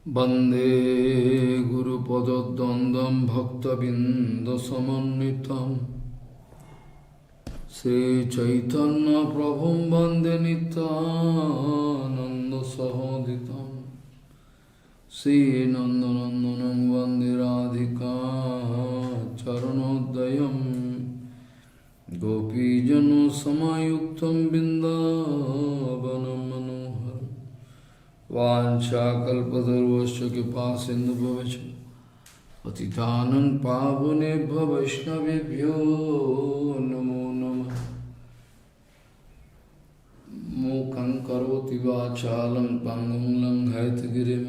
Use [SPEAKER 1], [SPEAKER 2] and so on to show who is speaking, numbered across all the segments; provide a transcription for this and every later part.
[SPEAKER 1] वंदे गुरुपदद्वन्द्वं भक्तबिन्दसमन्वितं श्रीचैतन्यप्रभुं वन्दे नित्यानन्दसहोदितं श्रीनन्दनन्दनं वन्दे राधिका चरणोदयं गोपीजनसमायुक्तं बिन्दावनं मनोहरम् वाञ्छाकल्पतरुश्च कृपासिन्धुभ्यश्च पतितानं पावनेभ्यो वैष्णवेभ्यो नमो नमः। मूकं करोति वाचालं पङ्गुं लङ्घयितगिरिं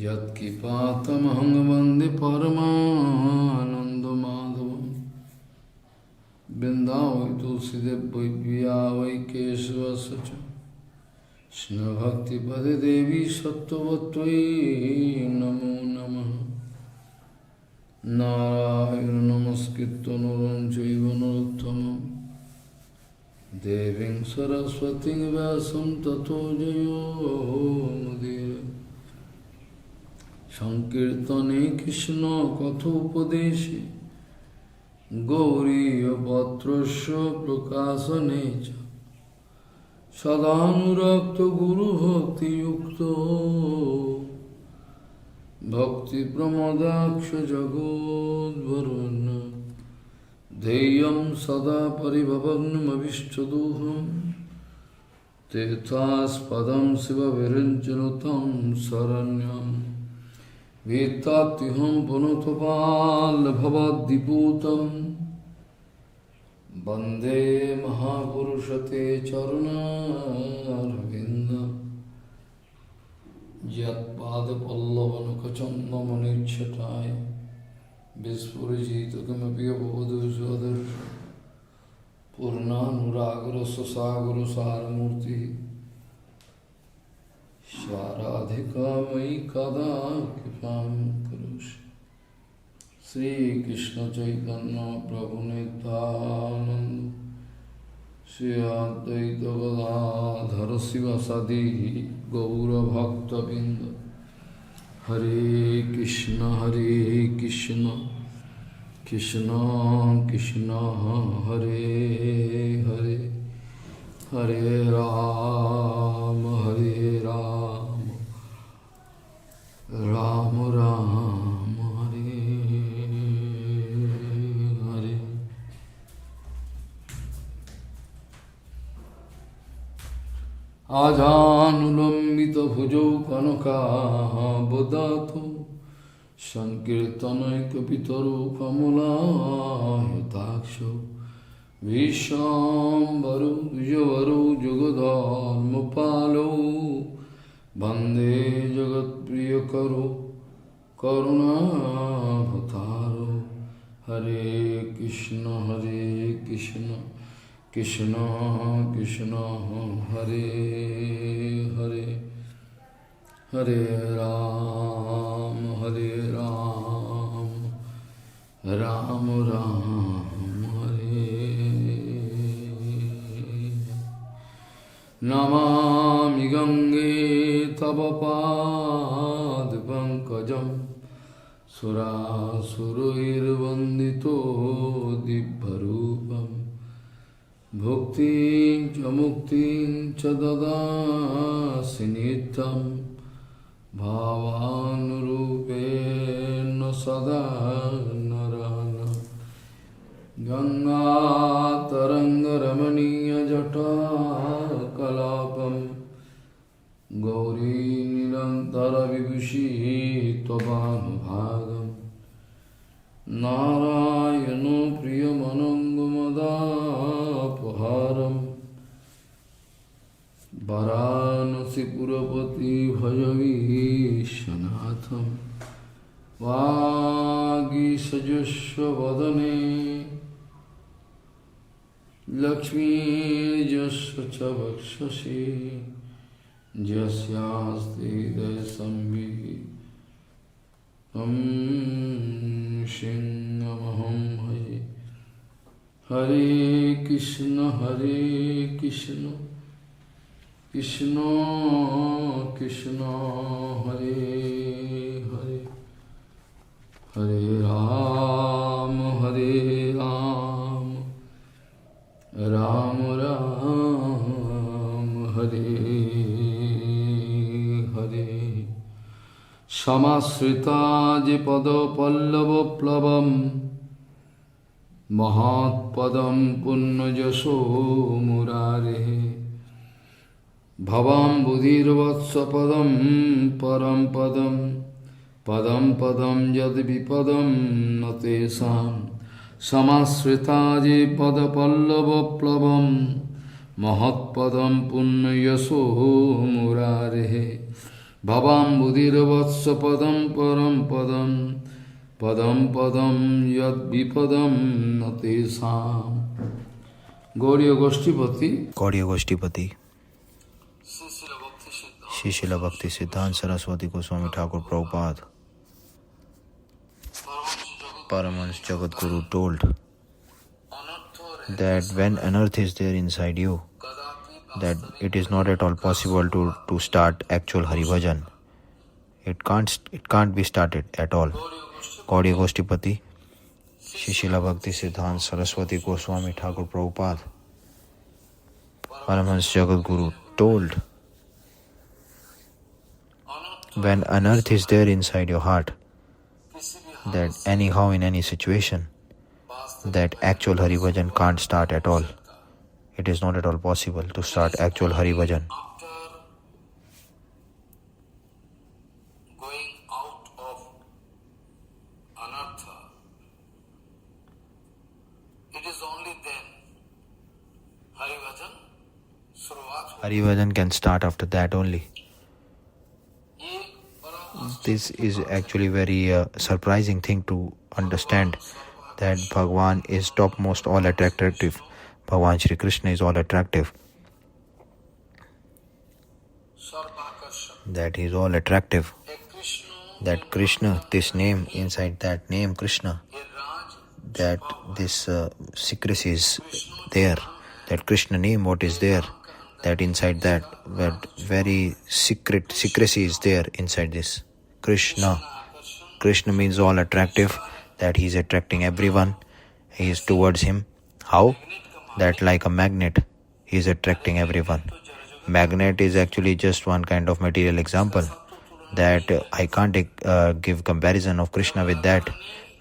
[SPEAKER 1] यत्किपातमहं वन्दे परमानन्दमाधवं। बिन्दावै तुलसीदेव वै पिया वै केशवस्य च कृष्णभक्तिपदे देवी सत्त्ववत्त्वयि नमो नमः। नारायण नमस्कृत्य नरं चैव नरोत्तमं देवीं सरस्वतीं व्यासं ततो जयो मुदीरये। संकीर्तने कृष्ण कथोपदेशे गौरीयपत्रस्य प्रकाशने च सदानुरक्त गुरुभक्तियुक्तो भक्तिप्रमोदाक्ष जगोद्वरुन् ध्येयं सदा परिभवग्नमभिष्टदोहं तीर्थास्पदं शिवविरञ्जनुतं शरण्यं वेत्तात्युहं पुनः वंदे महापुरुषते चरुणारविन्दं यत्पादपल्लवनखचन्दमनिच्छटाय विस्फुरिजित किमपि अवधूष्वदर्श पूर्णानुरागरससागरसारमूर्तिः स्वाराधिका मयि कदा कृपां करोषि। श्री कृष्ण चैतन्य प्रभु नित्यानंद श्री अद्वैत गदाधर शिवासादि गौरभक्तबिंद। हरे कृष्ण कृष्ण कृष्ण हरे हरे हरे राम राम राम हरे हरे। आजानुलंबित भुजौ कनकाबदातो संकीर्तनैकपितरो कमलायताक्षो विश्वाम्बरो द्विजवरो जुगधर्मपालो वन्दे जगत्प्रियकरो करुणावतारो। हरे कृष्ण कृष्ण कृष्ण हरे हरे हरे राम राम राम हरे। नमामि गंगे तव पादपङ्कजं सुरासुरैर्वन्दितो दिव्यरूपम् भुक्तिं च मुक्तिं च ददासि नित्यं भावानुरूपेण सदा नराणां। गङ्गातरङ्गरमणीयजटाकलापं गौरी निरन्तरविभूषी त्वभानुभागम् नारायणो प्रियमनङ्गमदापहारम् वाराणसीपुरपति भजवीशनाथं वागीसजस्वदने लक्ष्मीर्यस्य च वक्षसि यस्यास्ति दयसंवित् सिंहमहं भजे। हरे Krishna Krishna Krishna Hare Hare Hare Ram Hare Ram Ram Ram Hare Hare Samasrita Jipada Pallava Plavam Mahat Padam Punnajaso Murare Bhavam Budhirvatsa Padam Param Padam Padam Padam Yad Vipadam Natesam Samasrita Jipada Pallava Plavam Mahat Padam Punnajaso Murare Bhavam Budhirvatsa Padam Param Padam Padam Padam Yad Vipadam Natesam Gauriya Goshtipati
[SPEAKER 2] Shri Srila Bhakti Siddhanta Saraswati Goswami Thakur Prabhupada Paramahansa Jagadguru told that when an earth is there inside you, that it is not at all possible to start actual Hari Bhajan. It can't be started at all. Gauriya Goshtipati, Shri Srila Bhakti Siddhanta Saraswati Goswami Thakur Prabhupada Paramahansa Jagadguru told, when an earth is there inside your heart, that anyhow in any situation, that actual Hari Bhajan can't start at all. It is not at all possible to start actual Hari Bhajan. Hari Bhajan can start after that only. This is actually very surprising thing to understand, that Bhagwan is topmost all attractive. Bhagwan Shri Krishna is all attractive. That he is all attractive. That Krishna, this name, inside that name Krishna, that this secrecy is there. That Krishna name, what is there, that inside that very secrecy is there inside this Krishna. Krishna means all attractive, that he is attracting everyone. He is towards him. How? That like a magnet, he is attracting everyone. Magnet is actually just one kind of material example, that I can't give comparison of Krishna with that.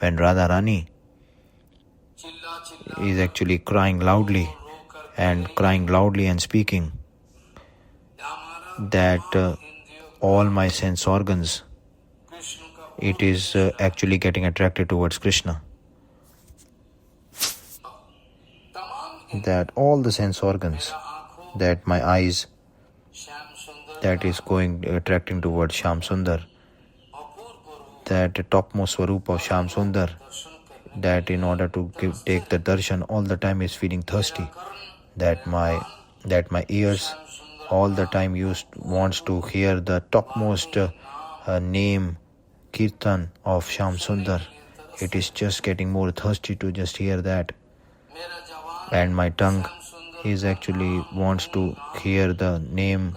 [SPEAKER 2] When Radharani is actually crying loudly and speaking, that all my sense organs, it is actually getting attracted towards Krishna. That all the sense organs, that my eyes, that is attracting towards Shyam Sundar, that topmost Swarup of Shyam Sundar, that in order to take the darshan all the time is feeling thirsty, that my ears all the time wants to hear the topmost name Kirtan of Shyam Sundar. It is just getting more thirsty to just hear that. And my tongue is actually wants to hear the name,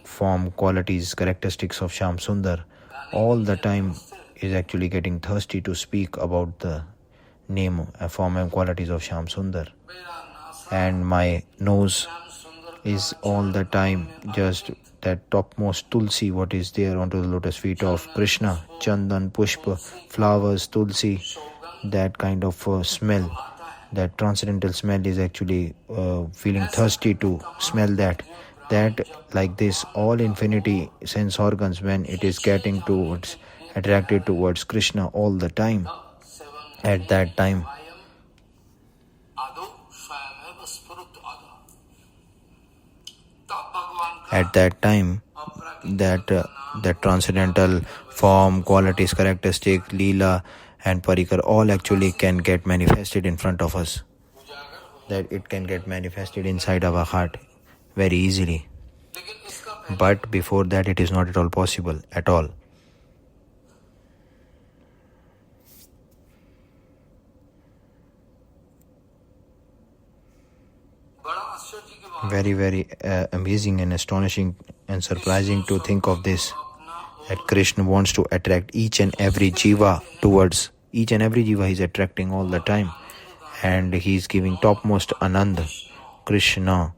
[SPEAKER 2] form, qualities, characteristics of Shyam Sundar. All the time is actually getting thirsty to speak about the name, form and qualities of Shyam Sundar. And my nose is all the time just that topmost tulsi, what is there onto the lotus feet of Krishna, chandan, pushpa, flowers, tulsi, that kind of smell, that transcendental smell is actually feeling thirsty to smell that. That like this, all infinity sense organs, when it is getting attracted towards Krishna all the time, at that time, that transcendental form, qualities, characteristic, Leela and Parikar all actually can get manifested in front of us. That it can get manifested inside our heart very easily. But before that it is not at all possible at all. Very, very amazing and astonishing and surprising to think of this, that Krishna wants to attract each and every jiva towards each and every jiva he's attracting all the time, and he's giving topmost Anand. Krishna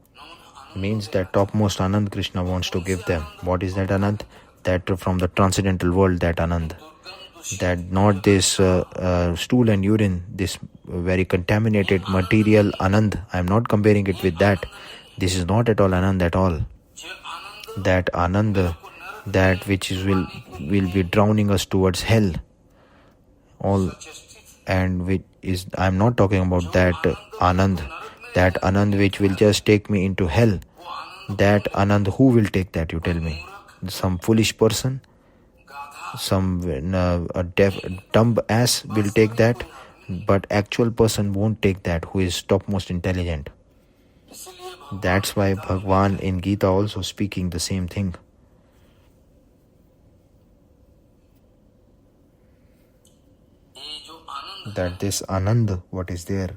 [SPEAKER 2] means that topmost Anand Krishna wants to give them. What is that Anand? That from the transcendental world, that Anand. That not this stool and urine, this very contaminated material Anand. I am not comparing it with that. This is not at all Anand at all. That Anand, that which will be drowning us towards hell. All, and which is, I am not talking about that Anand which will just take me into hell. That Anand, who will take that, you tell me? Some foolish person? Some a deaf, dumb ass will take that, but actual person won't take that, who is topmost intelligent. That's why Bhagwan in Gita also speaking the same thing. That this Anand, what is there,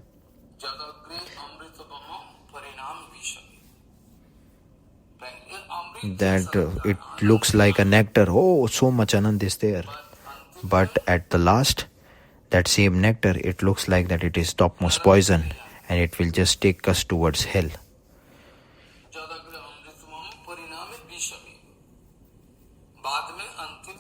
[SPEAKER 2] that it looks like a nectar. Oh, so much Anand is there. But at the last, that same nectar, it looks like that it is topmost poison, and it will just take us towards hell.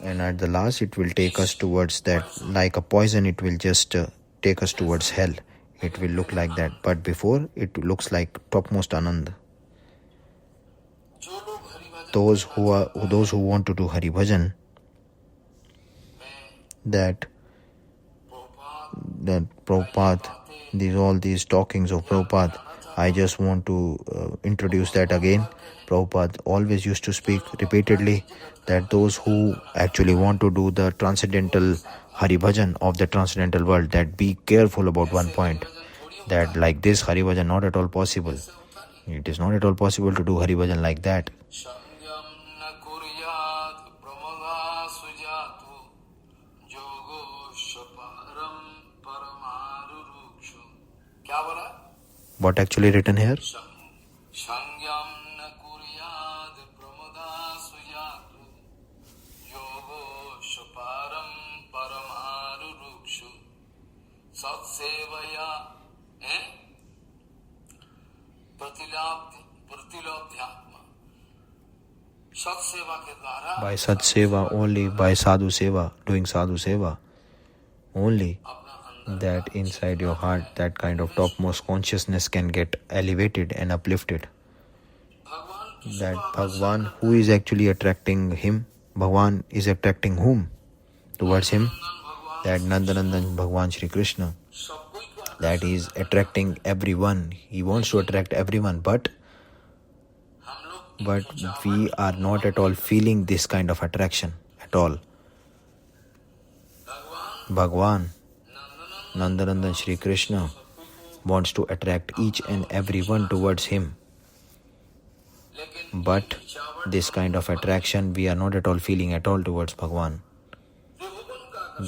[SPEAKER 2] And at the last, it will take us towards that, like a poison, it will just take us towards hell. It will look like that. But before, it looks like topmost Anand. Those who want to do Hari Bhajan, that Prabhupada, all these talkings of Prabhupada, I just want to introduce that again. Prabhupada always used to speak repeatedly that those who actually want to do the transcendental Hari Bhajan of the transcendental world, that be careful about one point, that like this Hari Bhajan not at all possible. It is not at all possible to do Hari Bhajan like that. What actually written here? By Sat Seva, only by Sadhu Seva, doing Sadhu Seva, only that inside your heart, that kind of topmost consciousness can get elevated and uplifted. That Bhagwan, who is actually attracting him? Bhagwan is attracting whom towards him? That Nandanandan Bhagwan Shri Krishna. That he is attracting everyone. He wants to attract everyone, but we are not at all feeling this kind of attraction at all. Bhagwan, Nandanandan Shri Krishna, wants to attract each and everyone towards him. But this kind of attraction we are not at all feeling at all towards Bhagwan.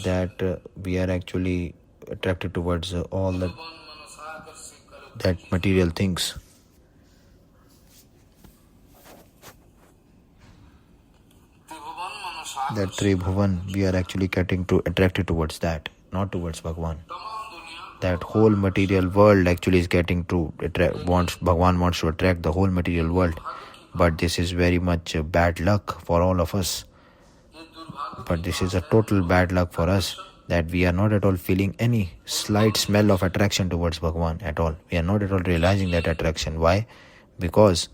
[SPEAKER 2] That we are actually attracted towards all that material things. That Tribhuvan, we are actually getting attracted towards that, not towards Bhagwan. That whole material world actually is getting Bhagwan wants to attract the whole material world. But this is very much bad luck for all of us. But this is a total bad luck for us, that we are not at all feeling any slight smell of attraction towards Bhagwan at all. We are not at all realizing that attraction. Why? Because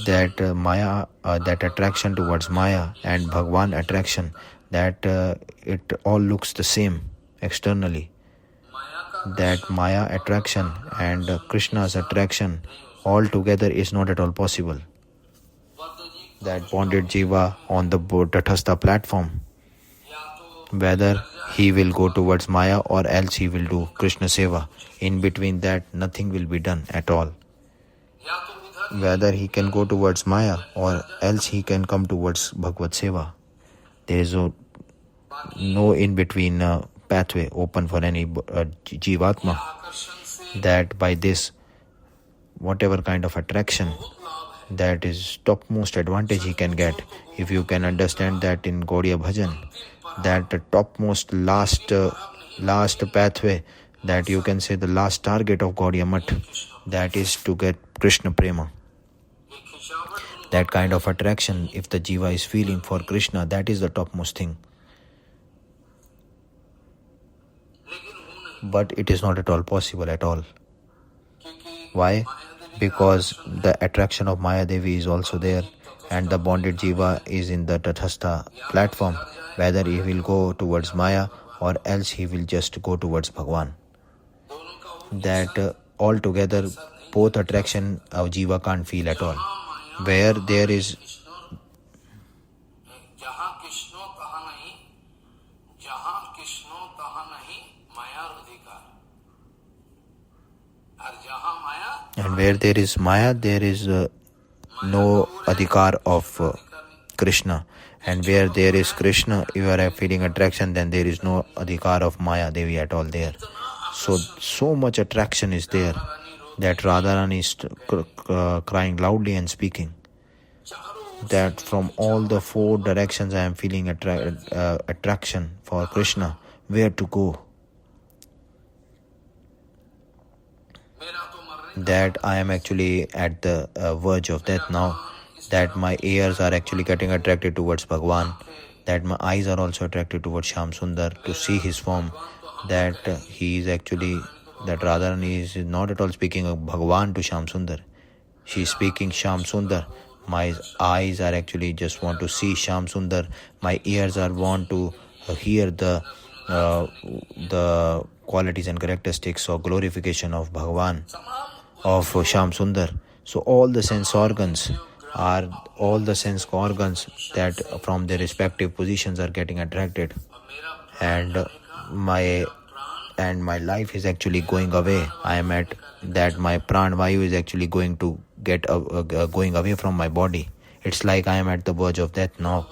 [SPEAKER 2] that Maya, that attraction towards Maya and Bhagwan attraction, that it all looks the same externally. That Maya attraction and Krishna's attraction all together is not at all possible. That bonded jiva on the Tatastha platform, whether he will go towards Maya or else he will do Krishna Seva, in between that nothing will be done at all. Whether he can go towards Maya or else he can come towards Bhagavad Seva. There is no in-between pathway open for any Jivatma. That by this whatever kind of attraction, that is topmost advantage he can get. If you can understand that in Gaudiya Bhajan, that the topmost last pathway, that you can say the last target of Gaudiya Math, that is to get Krishna Prema. That kind of attraction, if the jiva is feeling for Krishna, that is the topmost thing. But it is not at all possible at all. Why? Because the attraction of Maya Devi is also there, and the bonded jiva is in the Tathastha platform, whether he will go towards Maya or else he will just go towards Bhagwan. That altogether, both attraction of jiva can't feel at all. Where there is and where there is Maya, there is no adhikar of Krishna. And where there is Krishna, you are feeling attraction, then there is no adhikar of Maya Devi at all there. So much attraction is there that Radharani is crying loudly and speaking that from all the four directions I am feeling attraction for Krishna. Where to go? That I am actually at the verge of death now, that my ears are actually getting attracted towards Bhagwan, that my eyes are also attracted towards Shyam Sundar to see his form, that he is actually, that Radharani is not at all speaking of Bhagwan to Shyam Sundar. She is speaking Shyam Sundar. My eyes are actually just want to see Shyam Sundar. My ears are want to hear the qualities and characteristics or glorification of Bhagwan, of Shyam Sundar. So all the sense organs that from their respective positions are getting attracted, and my life is actually going away. I am at that my pran vayu is actually going to get going away from my body. It's like I am at the verge of death now.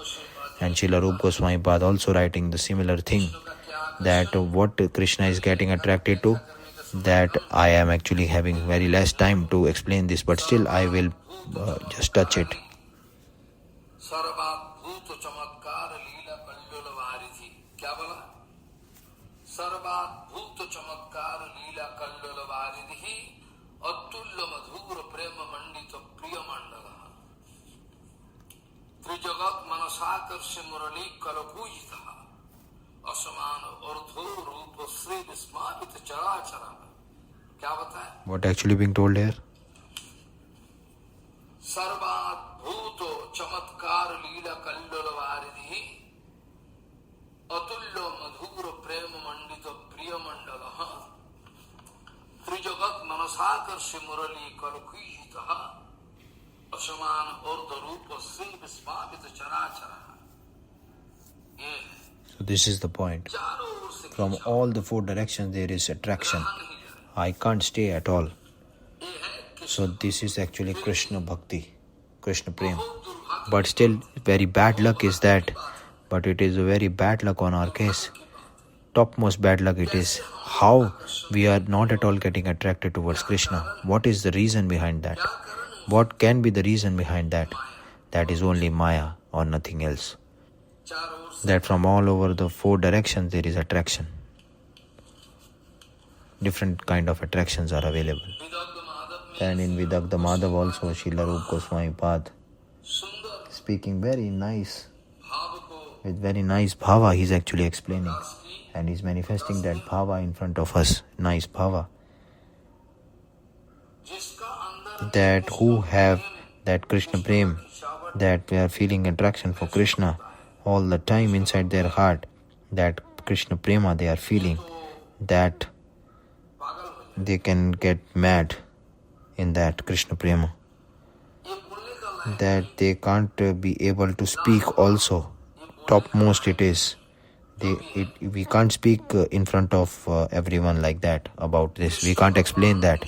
[SPEAKER 2] And Srila Rupa Goswami Pad also writing the similar thing, that what Krishna is getting attracted to, that I am actually having very less time to explain this, but still I will just touch it. What actually being told here? So this is the point. From all the four directions there is attraction. I can't stay at all. So this is actually Krishna Bhakti, Krishna Prem. But still very bad luck is that. But it is a very bad luck on our case. Topmost bad luck it is. How we are not at all getting attracted towards Krishna. What is the reason behind that? What can be the reason behind that? That is only Maya or nothing else. That from all over the four directions there is attraction. Different kind of attractions are available. And in Vidagdha Madhav also, Srila Rupa Goswami Pad, speaking very nice, with very nice bhava, he is actually explaining. And he is manifesting that bhava in front of us, nice bhava. That who have that Krishna Prem, that we are feeling attraction for Krishna all the time inside their heart, that Krishna Prema they are feeling, that they can get mad in that Krishna Prema, that they can't be able to speak also. Topmost it is. We can't speak in front of everyone like that about this. We can't explain that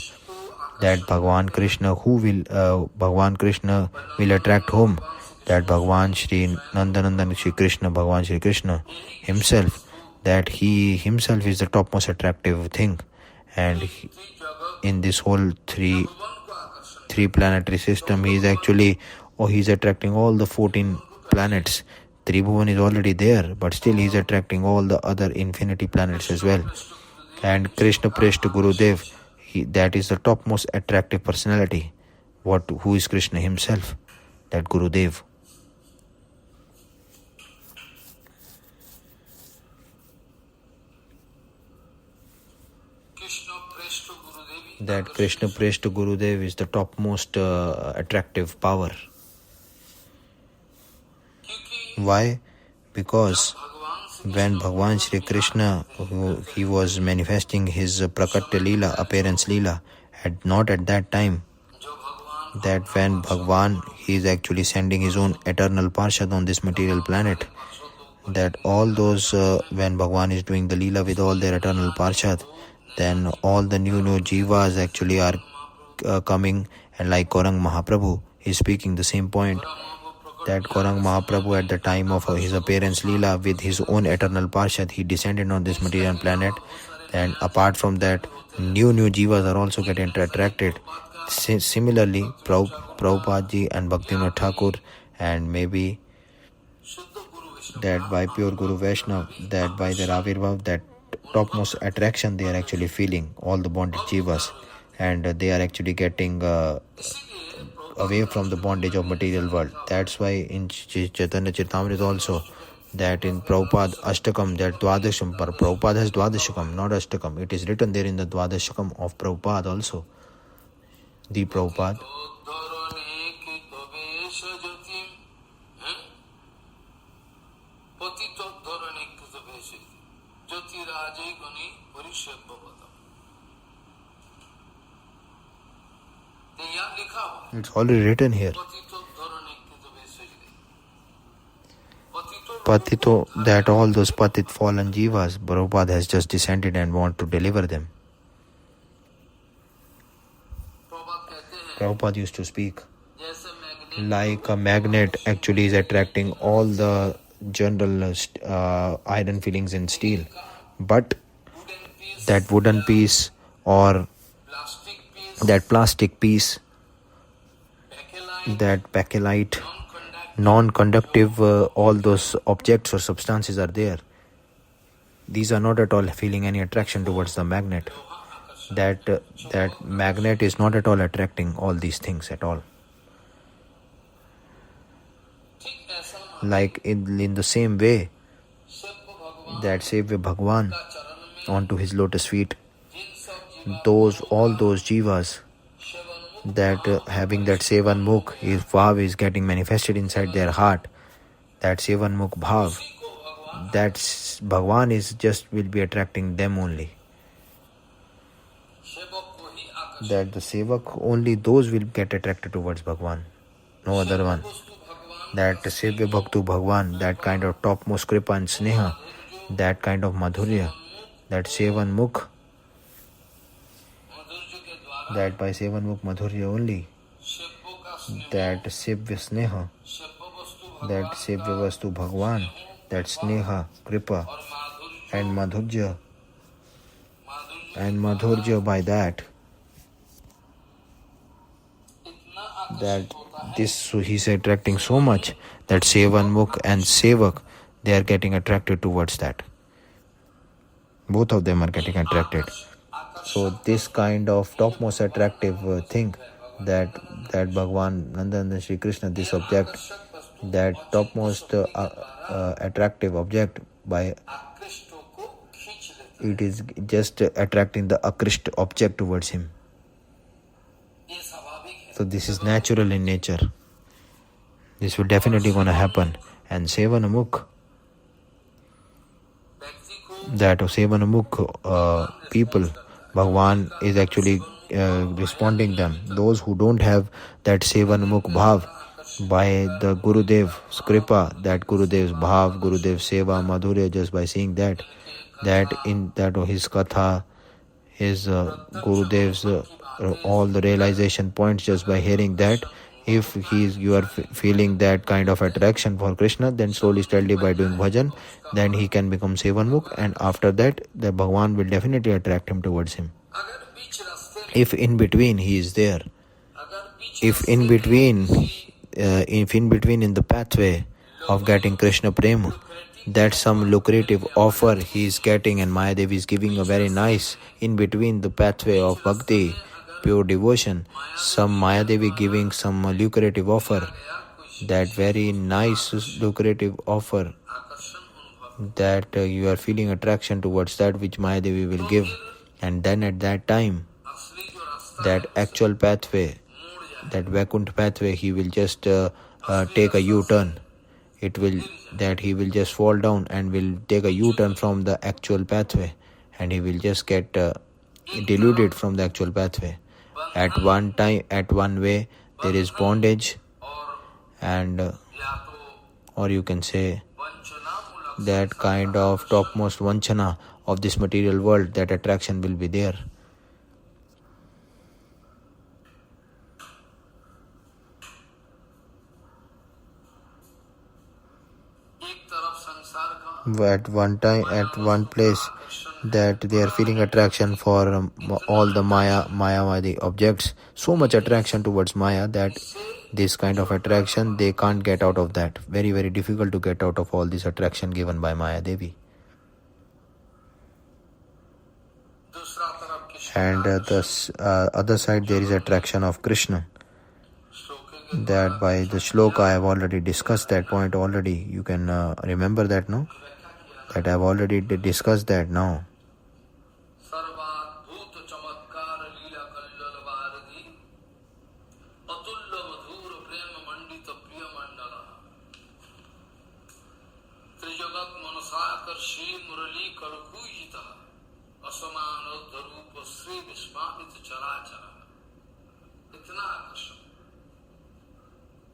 [SPEAKER 2] Bhagavan Krishna Bhagavan Krishna will attract whom? That Bhagavan Shri Nandanandan Shri Krishna, Bhagavan Shri Krishna himself, that he himself is the topmost attractive thing. And in this whole three 3 planetary system, he's attracting all the 14 planets. Tribhuvan is already there, but still he's attracting all the other infinity planets as well. And Krishna Preshta Gurudev, that is the topmost attractive personality. Who is Krishna himself? That Gurudev. That Krishna Preshta Gurudev is the topmost attractive power. Why? Because when Bhagavan Shri Krishna, he was manifesting his Prakatya Leela, appearance Leela, not at that time, that when Bhagavan, he is actually sending his own eternal Parshad on this material planet, that all those, when Bhagavan is doing the Leela with all their eternal Parshad, then all the new jivas actually are coming, and like Gaurang Mahaprabhu is speaking the same point, that Gaurang Mahaprabhu at the time of his appearance Leela with his own eternal Parshad, he descended on this material planet, and apart from that, new jivas are also getting attracted. Similarly, Prabhupada ji and Bhaktivinoda Thakur, and maybe that by pure Guru Vaishnava, that by their Avirbhav, that topmost attraction they are actually feeling, all the bonded jivas, and they are actually getting away from the bondage of material world. That's why in Chaitanya Charitamrita also, that in Prabhupada Ashtakam, that Dwadasham, but Prabhupada has Dwadashakam, not Ashtakam. It is written there in the Dwadashakam of Prabhupada also. The Prabhupada. It's already written here. Patito, that all those patit fallen jivas, Prabhupada has just descended and want to deliver them. Prabhupada used to speak, like a magnet actually is attracting all the general iron fillings in steel, but that wooden piece or that plastic piece, that bakelite, non-conductive, all those objects or substances are there. These are not at all feeling any attraction towards the magnet. That magnet is not at all attracting all these things at all. Like in the same way, that Sevya Bhagwan onto his lotus feet, all those jivas, that having that Sevan Mukh, his Bhav is getting manifested inside their heart, that Sevan Mukh Bhav, that Bhagwan will be attracting them only. That the Sevak, only those will get attracted towards Bhagwan, no other one. That Sevya Bhaktu Bhagwan, that kind of topmost kripa and sneha, that kind of madhurya, that Sevan Mukh, that by Sevan Mukh madhurya only, that Sevya Sneha, that Sevya Vastu Bhagwan, that Sneha, Kripa and Madhurya, by that this he's attracting so much that Sevan Mukh and Sevak, they are getting attracted towards that. Both of them are getting attracted. So this kind of topmost attractive thing, that Bhagwan Nandananda Shri Krishna, this object, that topmost attractive object, by it is just attracting the Akrishta object towards him. So this is natural in nature. This will definitely going to happen. And Sevanamukh, that Sevanamukh people, Bhagwan is actually responding them. Those who don't have that Sevanamukh Bhav, by the Gurudev's Kripa, that Gurudev's Bhav, Gurudev's Seva, Madhurya, just by seeing that in that his Katha, his Gurudev's all the realization points, just by hearing that, if you are feeling that kind of attraction for Krishna, then slowly, steadily by doing bhajan, then he can become Sevanmukh, and after that, the Bhagwan will definitely attract him towards him. If in between he is there, if in between in the pathway of getting Krishna Prema, that some lucrative offer he is getting and Mayadevi is giving a very nice in between the pathway of bhakti, pure devotion, some Mayadevi giving some lucrative offer, that very nice lucrative offer, that you are feeling attraction towards that which Mayadevi will give, and then at that time that actual pathway, that Vaikuntha pathway, he will just take a U-turn. It will that he will just fall down and will take a U-turn from the actual pathway, and he will just get deluded from the actual pathway. At one time, at one way, there is bondage, and or you can say that kind of topmost vanchana of this material world, that attraction will be there. At one time, at one place, that they are feeling attraction for all the Mayavadi objects, so much attraction towards Maya that this kind of attraction they can't get out of that. Very, very difficult to get out of all this attraction given by Maya Devi. And the other side, there is attraction of Krishna. That by the shloka I have already discussed that point already. You can remember that, no? That I have already discussed that now.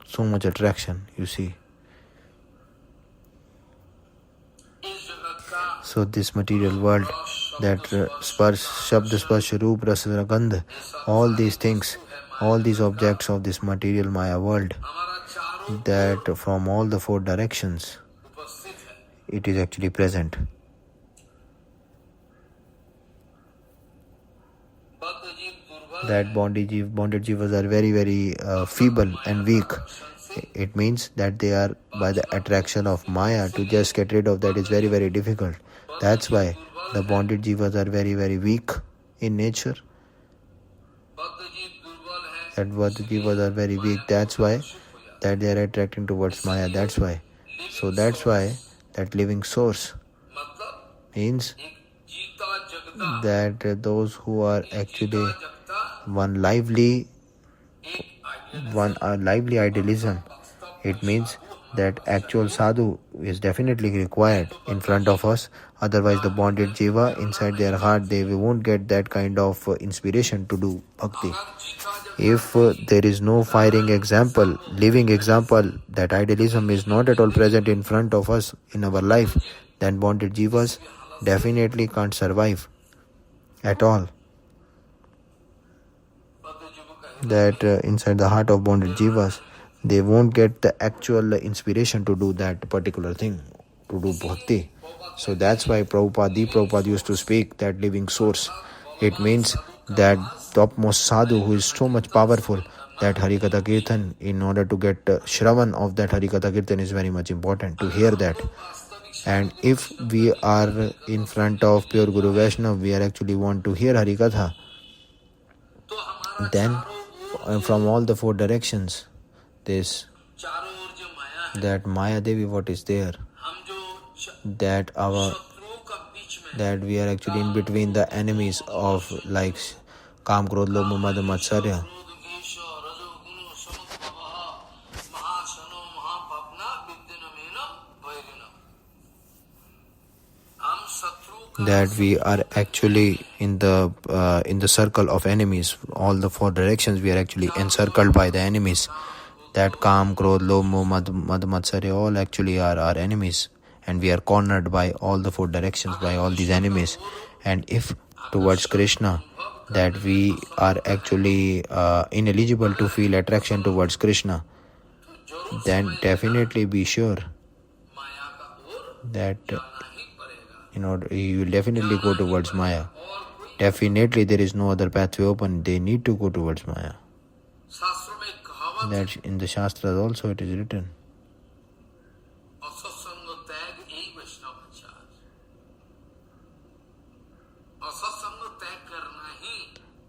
[SPEAKER 2] So much attraction, you see. So this material world, that sparsh, shabda, sparsh, roop, rasa, gandha, all these things, all these objects of this material Maya world, that from all the four directions, it is actually present. That bonded jivas are very, very feeble and weak. It means that they are, by the attraction of Maya, to just get rid of that is very, very difficult. That's why the bonded jivas are very, very weak in nature. That bonded jivas are very weak. That's why that they are attracting towards Maya. That's why. So that's why that living source means that those who are actually one lively idealism. It means that actual sadhu is definitely required in front of us. Otherwise, the bonded jiva inside their heart, they won't get that kind of inspiration to do bhakti. If there is no firing example, living example, that idealism is not at all present in front of us in our life, then bonded jivas definitely can't survive at all. That inside the heart of bonded jivas, they won't get the actual inspiration to do that particular thing, to do bhakti. So that's why Prabhupada used to speak that living source. It means that topmost sadhu who is so much powerful, that Harikatha Kirtan, in order to get Shravan of that Harikatha Kirtan is very much important, to hear that. And if we are in front of pure Guru Vaishnava, we are actually want to hear Harikatha, then from all the four directions, that Maya Devi, what is there, that we are actually in between the enemies of like Kam, Krodh, Lobh, Mad, Matsarya. That we are actually in the circle of enemies. All the four directions, we are actually encircled by the enemies. That Kam, Krodh, Lobh, Mad, Matsarya, all actually are our enemies, and we are cornered by all the four directions, by all these enemies. And if towards Krishna, that we are actually ineligible to feel attraction towards Krishna, then definitely be sure that you will definitely go towards Maya. Definitely there is no other pathway open. They need to go towards Maya. That in the Shastras also it is written.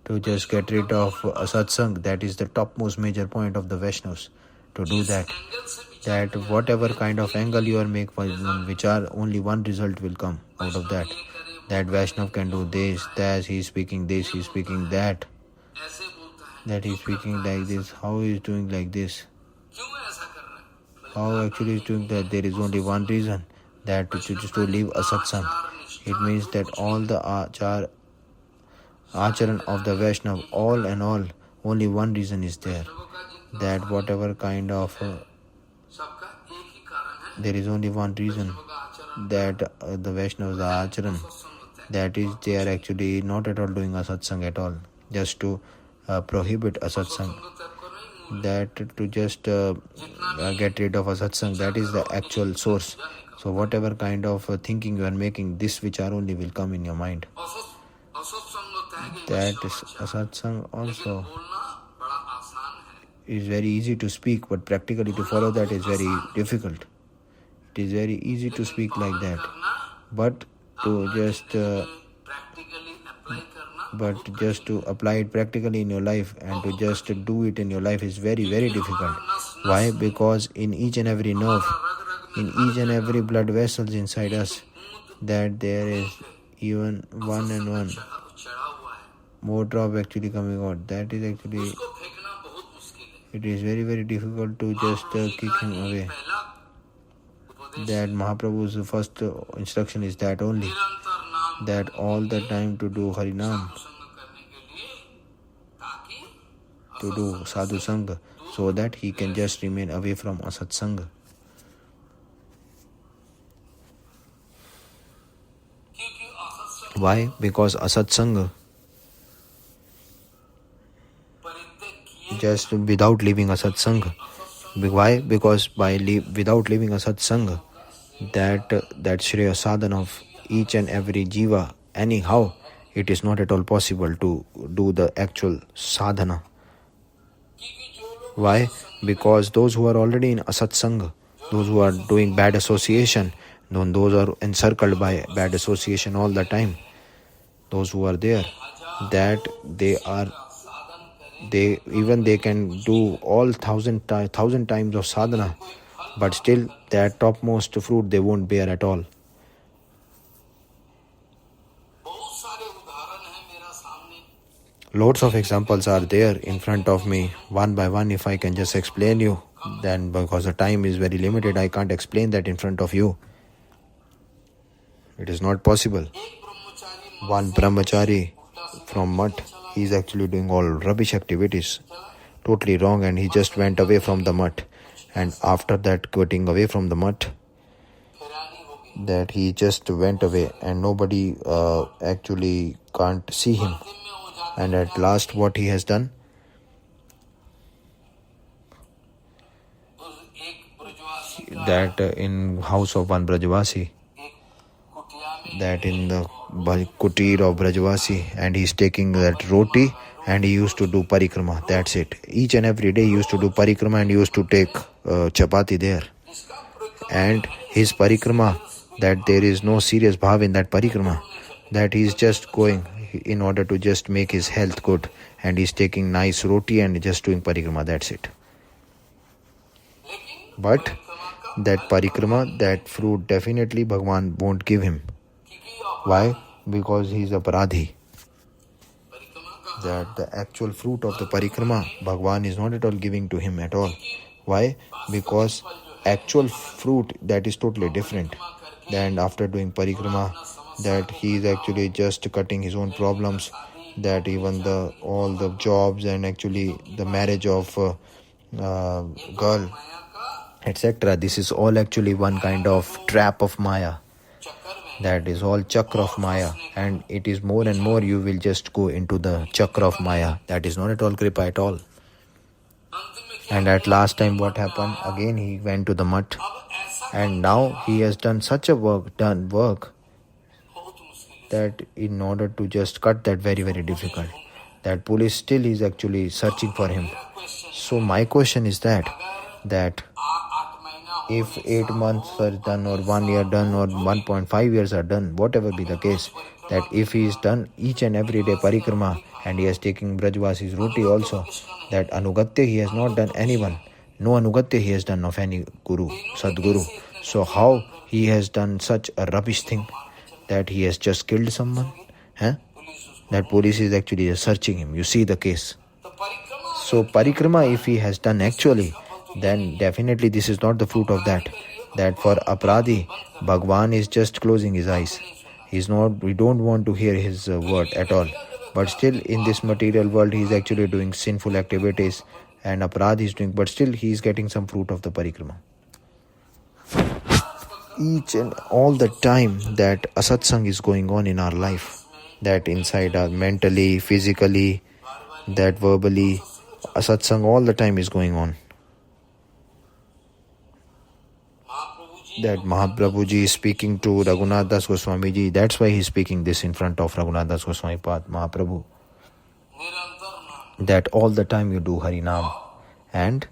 [SPEAKER 2] To just get rid of satsang, that is the topmost major point of the Vaishnavas. To do that whatever kind of angle you are making which are only one result will come out of that. That Vaishnav can do this, that he is speaking this, he is speaking that he is speaking like this, how he is doing like this, how actually he is doing that. There is only one reason, that to leave a satsang. It means that all the acharan of the Vaishnav, all and all, only one reason is there, that whatever kind of there is only one reason, that the Vaishnavas are acharan, that is they are actually not at all doing a satsang at all, just to prohibit a satsang, that to just get rid of a satsang, that is the actual source. So whatever kind of thinking you are making, this vichar only will come in your mind. That is a satsang also is very easy to speak, but practically to follow that is very difficult. It is very easy to speak like that, but to just to apply it practically in your life and to just do it in your life is very, very difficult. Why? Because in each and every nerve, in each and every blood vessels inside us, that there is even one and one more drop actually coming out. That is actually, it is very, very difficult to just kick him away. That Mahaprabhu's first instruction is that only, that all the time to do Harinam, to do sadhu sangha, so that he can just remain away from asat sangha. Why? Because asat sangha, just without leaving asat sangha. Why? Because without leaving asat sangha, that Shreya sadhana of each and every jiva, anyhow, it is not at all possible to do the actual sadhana. Why? Because those who are already in asat sangha, those who are doing bad association, those are encircled by bad association all the time, those who are there, that they can do all thousand times of sadhana, but still that topmost fruit they won't bear at all. Loads of examples are there in front of me, one by one. If I can just explain you, then because the time is very limited, I can't explain that in front of you. It is not possible. One brahmachari from Math, he is actually doing all rubbish activities, totally wrong, and he just went away from the Math. And after that, getting away from the Math, that he just went away and nobody actually can't see him. And at last what he has done, that in house of one Brajavasi, that in the kutir of Brajavasi, and he's taking that roti and he used to do parikrama. That's it. Each and every day he used to do parikrama and he used to take chapati there. And his parikrama, that there is no serious bhav in that parikrama, that he's just going in order to just make his health good, and he's taking nice roti and just doing parikrama. That's it. But that parikrama, that fruit definitely Bhagwan won't give him. Why? Because he's a paradhi. That the actual fruit of the parikrama, Bhagwan is not at all giving to him at all. Why? Because actual fruit, that is totally different. Then after doing parikrama, that he is actually just cutting his own problems, that even all the jobs and actually the marriage of girl, etc. This is all actually one kind of trap of Maya. That is all chakra of Maya, and it is more and more you will just go into the chakra of Maya. That is not at all kripa at all. And at last time what happened? Again he went to the Math, and now he has done such a work, that in order to just cut that, very, very difficult. That police still is actually searching for him. So my question is that if 8 months are done or 1 year done or 1.5 years are done, whatever be the case, that if he is done each and every day parikrama and he is taking Brajvasi's roti also, that anugatya he has not done anyone, no anugatya he has done of any guru, sadguru. So how he has done such a rubbish thing that he has just killed someone? That police is actually just searching him. You see the case. So parikrama if he has done actually, then definitely this is not the fruit of that. That for Apradhi, Bhagwan is just closing his eyes. We don't want to hear his word at all. But still in this material world he is actually doing sinful activities and Apradhi is doing, but still he is getting some fruit of the parikrama. Each and all the time that asatsang is going on in our life, that inside our mentally, physically, that verbally, asatsang all the time is going on. That Mahaprabhuji is speaking to Raghunath Das Goswami ji, that's why he is speaking this in front of Raghunath Das Goswami Pad, Mahaprabhu. That all the time you do Harinam and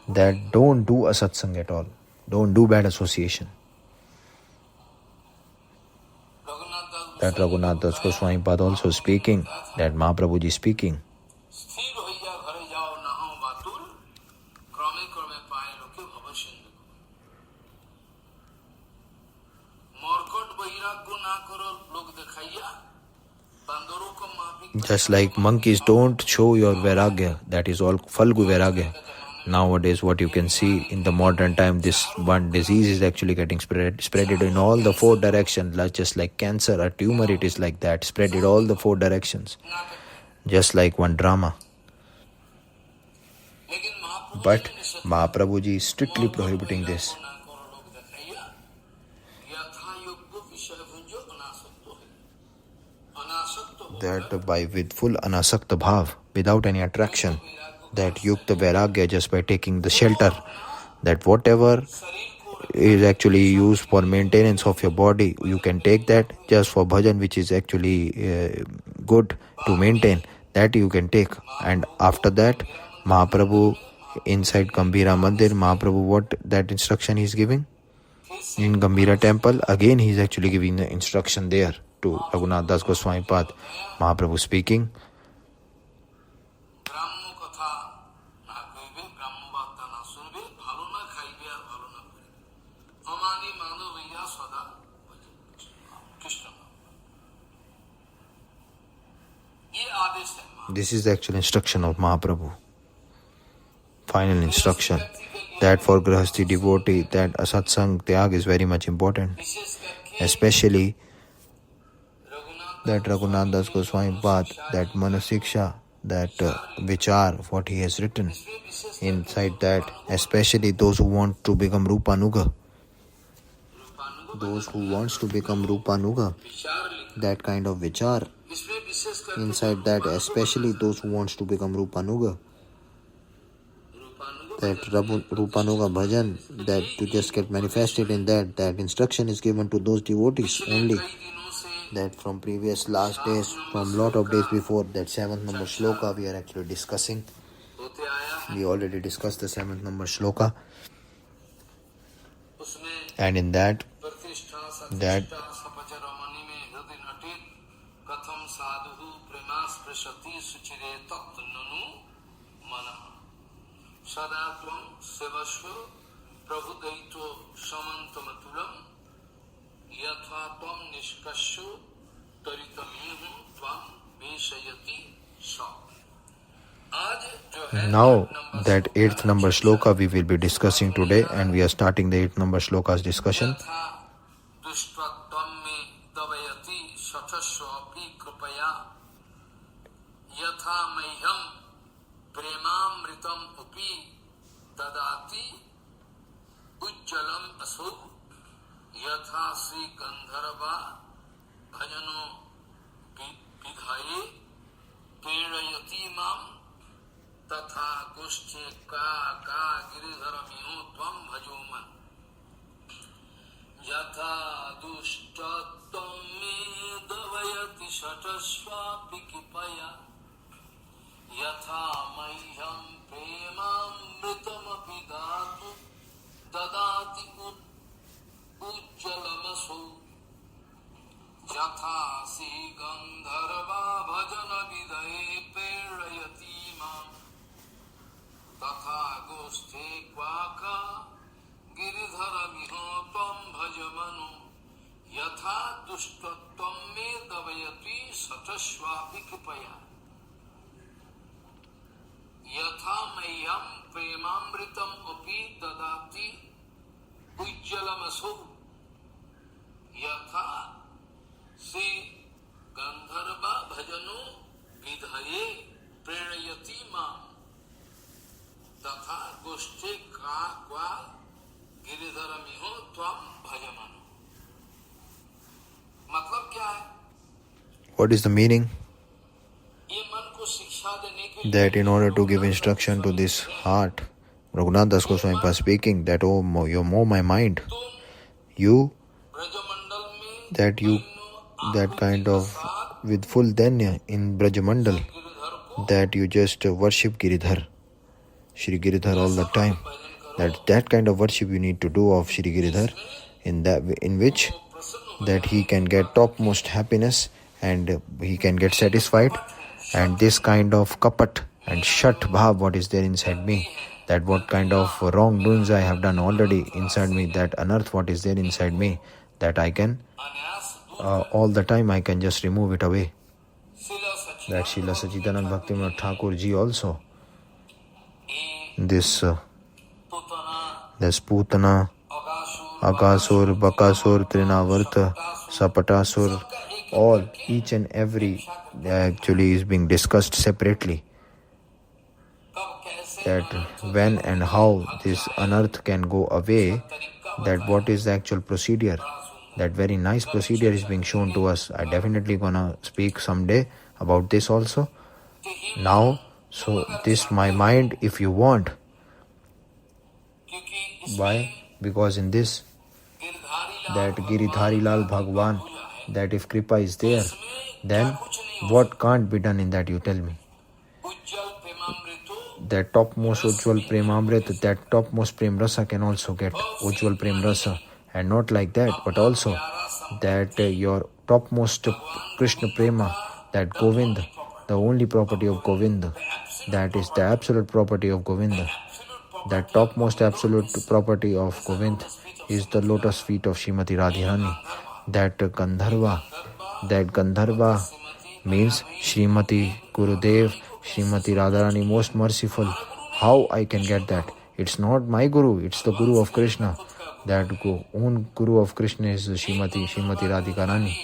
[SPEAKER 2] that don't do asatsang at all. Don't do bad association. That Raghunath Das Goswami Pad also speaking, that Mahaprabhuji is speaking. Just like monkeys don't show your vairagya, that is all falgu vairagya. Nowadays what you can see in the modern time, this one disease is actually getting spreaded in all the 4 directions, just like cancer, a tumor, it is like that, spread in all the 4 directions, just like one drama. But Mahaprabhuji is strictly prohibiting this. That with full anasakta bhav, without any attraction, that yukta vairagya, just by taking the shelter, that whatever is actually used for maintenance of your body, you can take that just for bhajan, which is actually good to maintain, that you can take. And after that, Mahaprabhu inside Gambhira Mandir, Mahaprabhu what that instruction he is giving? In Gambhira temple, again he is actually giving the instruction there to Raghunath Das Goswami Pad. Mahaprabhu speaking, this is the actual instruction of Mahaprabhu. Final instruction. That for Grahasti devotee, that asatsang tyag is very much important. Especially that Raghunath Das Goswami Pad, that Manah shiksha, that vichar, what he has written inside that, especially those who want to become Rupanuga. Those who wants to become Rupanuga, that kind of vichar inside that, especially those who wants to become Rupanuga, that Rupanuga bhajan, that to just get manifested in that instruction is given to those devotees only. That from previous last days, from lot of days before, that 7th number shloka we are actually discussing. We already discussed the 7th number shloka. And in that
[SPEAKER 1] Sadatvam sevasva prabhudaito samantamapuram yathatvam nishkashu taritamihum tvam veshayati sa.
[SPEAKER 2] Now that 8th number shloka we will be discussing today, and we are starting the 8th number shloka's discussion.
[SPEAKER 1] Tadati ujjalam asu yatha sri gandharva bhajano vidhaye prerayati mam tatha gushche ka giridharamiho tvam bhajoman yatha dushtatam me davayati shatasva pikipaya यथा मह्यं प्रेमामृतमपि दातु ददाति उज्ज्वलमसौ यथा गन्धर्वा भजन विदये प्रेरयति मां तथा गोष्ठे क्वाका गिरिधरमिह त्वं भज मनु यथा दुष्टत्वं मे दवयति सतस्वापि कृपया यथा मह्यं प्रेमामृतम् अपि ददाति उज्ज्वलमसौ यथा श्री गंधर्वा भजनो विधये प्रेरयति मां तथा गोष्ठे क्वा गिरिधरमिह त्वं भज मनु। मतलब क्या है?
[SPEAKER 2] What is the meaning?
[SPEAKER 1] ये मन को शिक्षा देने के
[SPEAKER 2] That in order to give instruction to this heart, Raghunath Das Goswami was speaking that, oh, you more my mind. You,
[SPEAKER 1] Brajmandal में
[SPEAKER 2] that kind of, with full danya in Brajamandal, that you just worship Giridhar, Shri Giridhar all the time. That kind of worship you need to do of Shri Giridhar, in which that he can get topmost happiness and he can get satisfied. And this kind of kapat and shat bhav, what is there inside me, that what kind of wrongdoings I have done already inside me, that unearth what is there inside me, that I can all the time I can just remove it away. That Srila Sachidanand Bhaktivinoda Thakur ji also, this Putana, Akasur, Bakasur, Trinavarta, Sapatasur, all, each and every actually is being discussed separately. That when and how this unearth can go away, that what is the actual procedure. That very nice procedure is being shown to us. I definitely gonna speak someday about this also. Now, so this my mind, if you want. Why? Because in this, that Giridhari Lal Bhagwan, that if Kripa is there, then what can't be done in that, you tell me? That topmost Ujjwal Premamrit, that topmost Prem Rasa can also get Ujjwal Prem Rasa. And not like that, but also that your topmost Krishna Prema, that Govinda, the only property of Govinda, that is the absolute property of Govinda. That topmost absolute property of Govinda is the lotus feet of Srimati Radharani. That Gandharva means Srimati Gurudev, Srimati Radharani, most merciful. How I can get that? It's not my Guru, it's the Guru of Krishna. That own Guru of Krishna is Srimati Radhika Rani.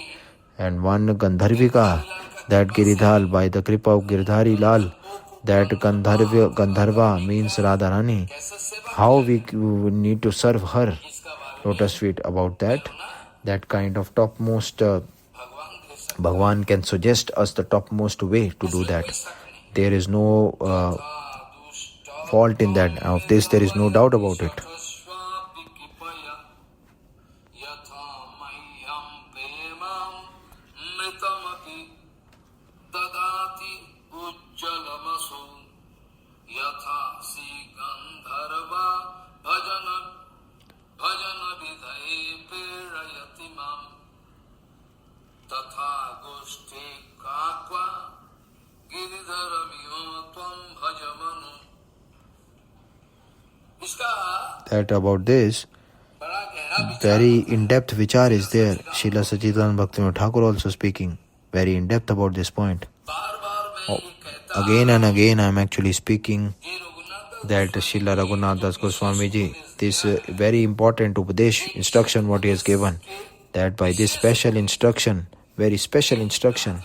[SPEAKER 2] And one Gandharvika, that Giridhal, by the Kripa of Giridhari Lal, that Gandharva means Radharani. How we need to serve her lotus feet about that kind of topmost Bhagwan can suggest us the topmost way to do that. There is no fault in that. Of this there is no doubt about it. That about this, very in-depth vichar is there. Srila Sachidanand Bhaktivinoda Thakur also speaking very in-depth about this point. Again and again I am actually speaking that Srila Raghunath Das Goswami ji, this very important Upadesh instruction what he has given, that by this special instruction, very special instruction,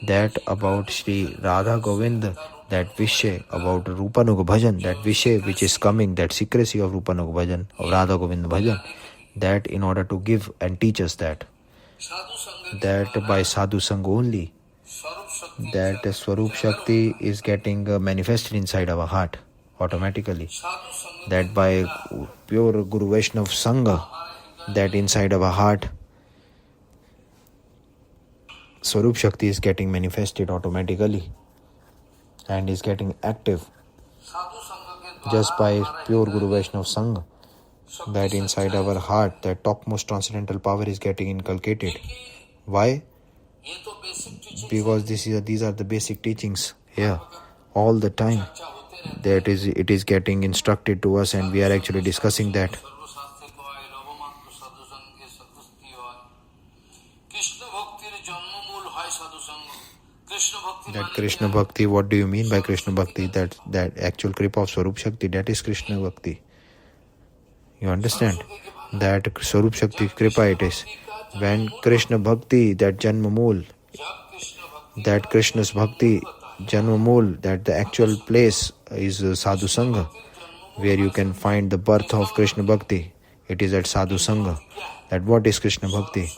[SPEAKER 2] that about Shri Radha Govinda, that Vishay, about Rupanuga Bhajan, that Vishay which is coming, that secrecy of Rupanuga Bhajan, of Radha Govinda Bhajan, that in order to give and teach us that by Sadhu Sangha only, that Swarup Shakti is getting manifested inside our heart automatically, that by pure Guru Vaishnav Sangha, that inside our heart Swarup Shakti is getting manifested automatically. and is getting active just by pure Guru Vaishnava Sangha, that inside our heart, that topmost transcendental power is getting inculcated. Why? Because these are the basic teachings here all the time. That is, it is getting instructed to us, and we are actually discussing that. That Krishna Bhakti, what do you mean by Krishna Bhakti? That actual Kripa of Swarup Shakti, that is Krishna Bhakti. You understand? That Swarup Shakti Kripa it is. When Krishna Bhakti, that Janma Mool, that Krishna's Bhakti, Janma Mool, that the actual place is Sadhu Sangha, where you can find the birth of Krishna Bhakti. It is at Sadhu Sangha. That what is Krishna Bhakti?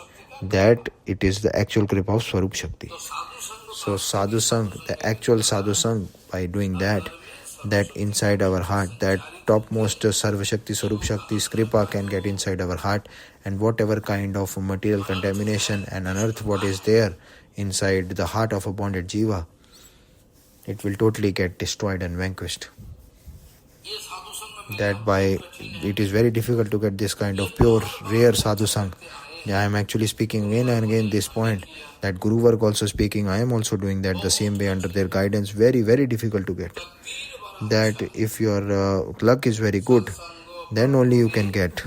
[SPEAKER 2] That it is the actual Kripa of Swarup Shakti. So Sadhu Sangha, the actual Sadhu Sangha, by doing that inside our heart, that topmost Sarva Shakti, Swarup Shakti's Kripa can get inside our heart, and whatever kind of material contamination and unearth what is there inside the heart of a bonded jiva, it will totally get destroyed and vanquished. That by, it is very difficult to get this kind of pure, rare Sadhu Sangha. I am actually speaking again and again this point, that Guru work also speaking, I am also doing that the same way under their guidance. Very, very difficult to get. That if your luck is very good, then only you can get.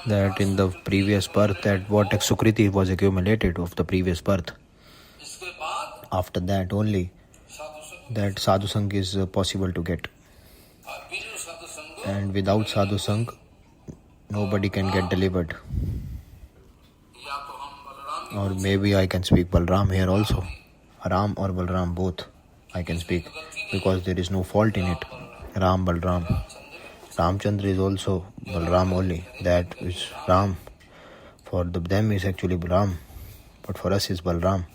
[SPEAKER 2] That in the previous birth, that what Sukriti was accumulated of the previous birth. After that only, that Sadhu Sangha is possible to get. And without Sadhu Sangha, nobody can get delivered. Or maybe I can speak Balram here also. Ram or Balram, both I can speak, because there is no fault in it. Ram, Balram. Ramchandra is also Balram only. That is Ram. For them is actually Ram, but for us is Balram.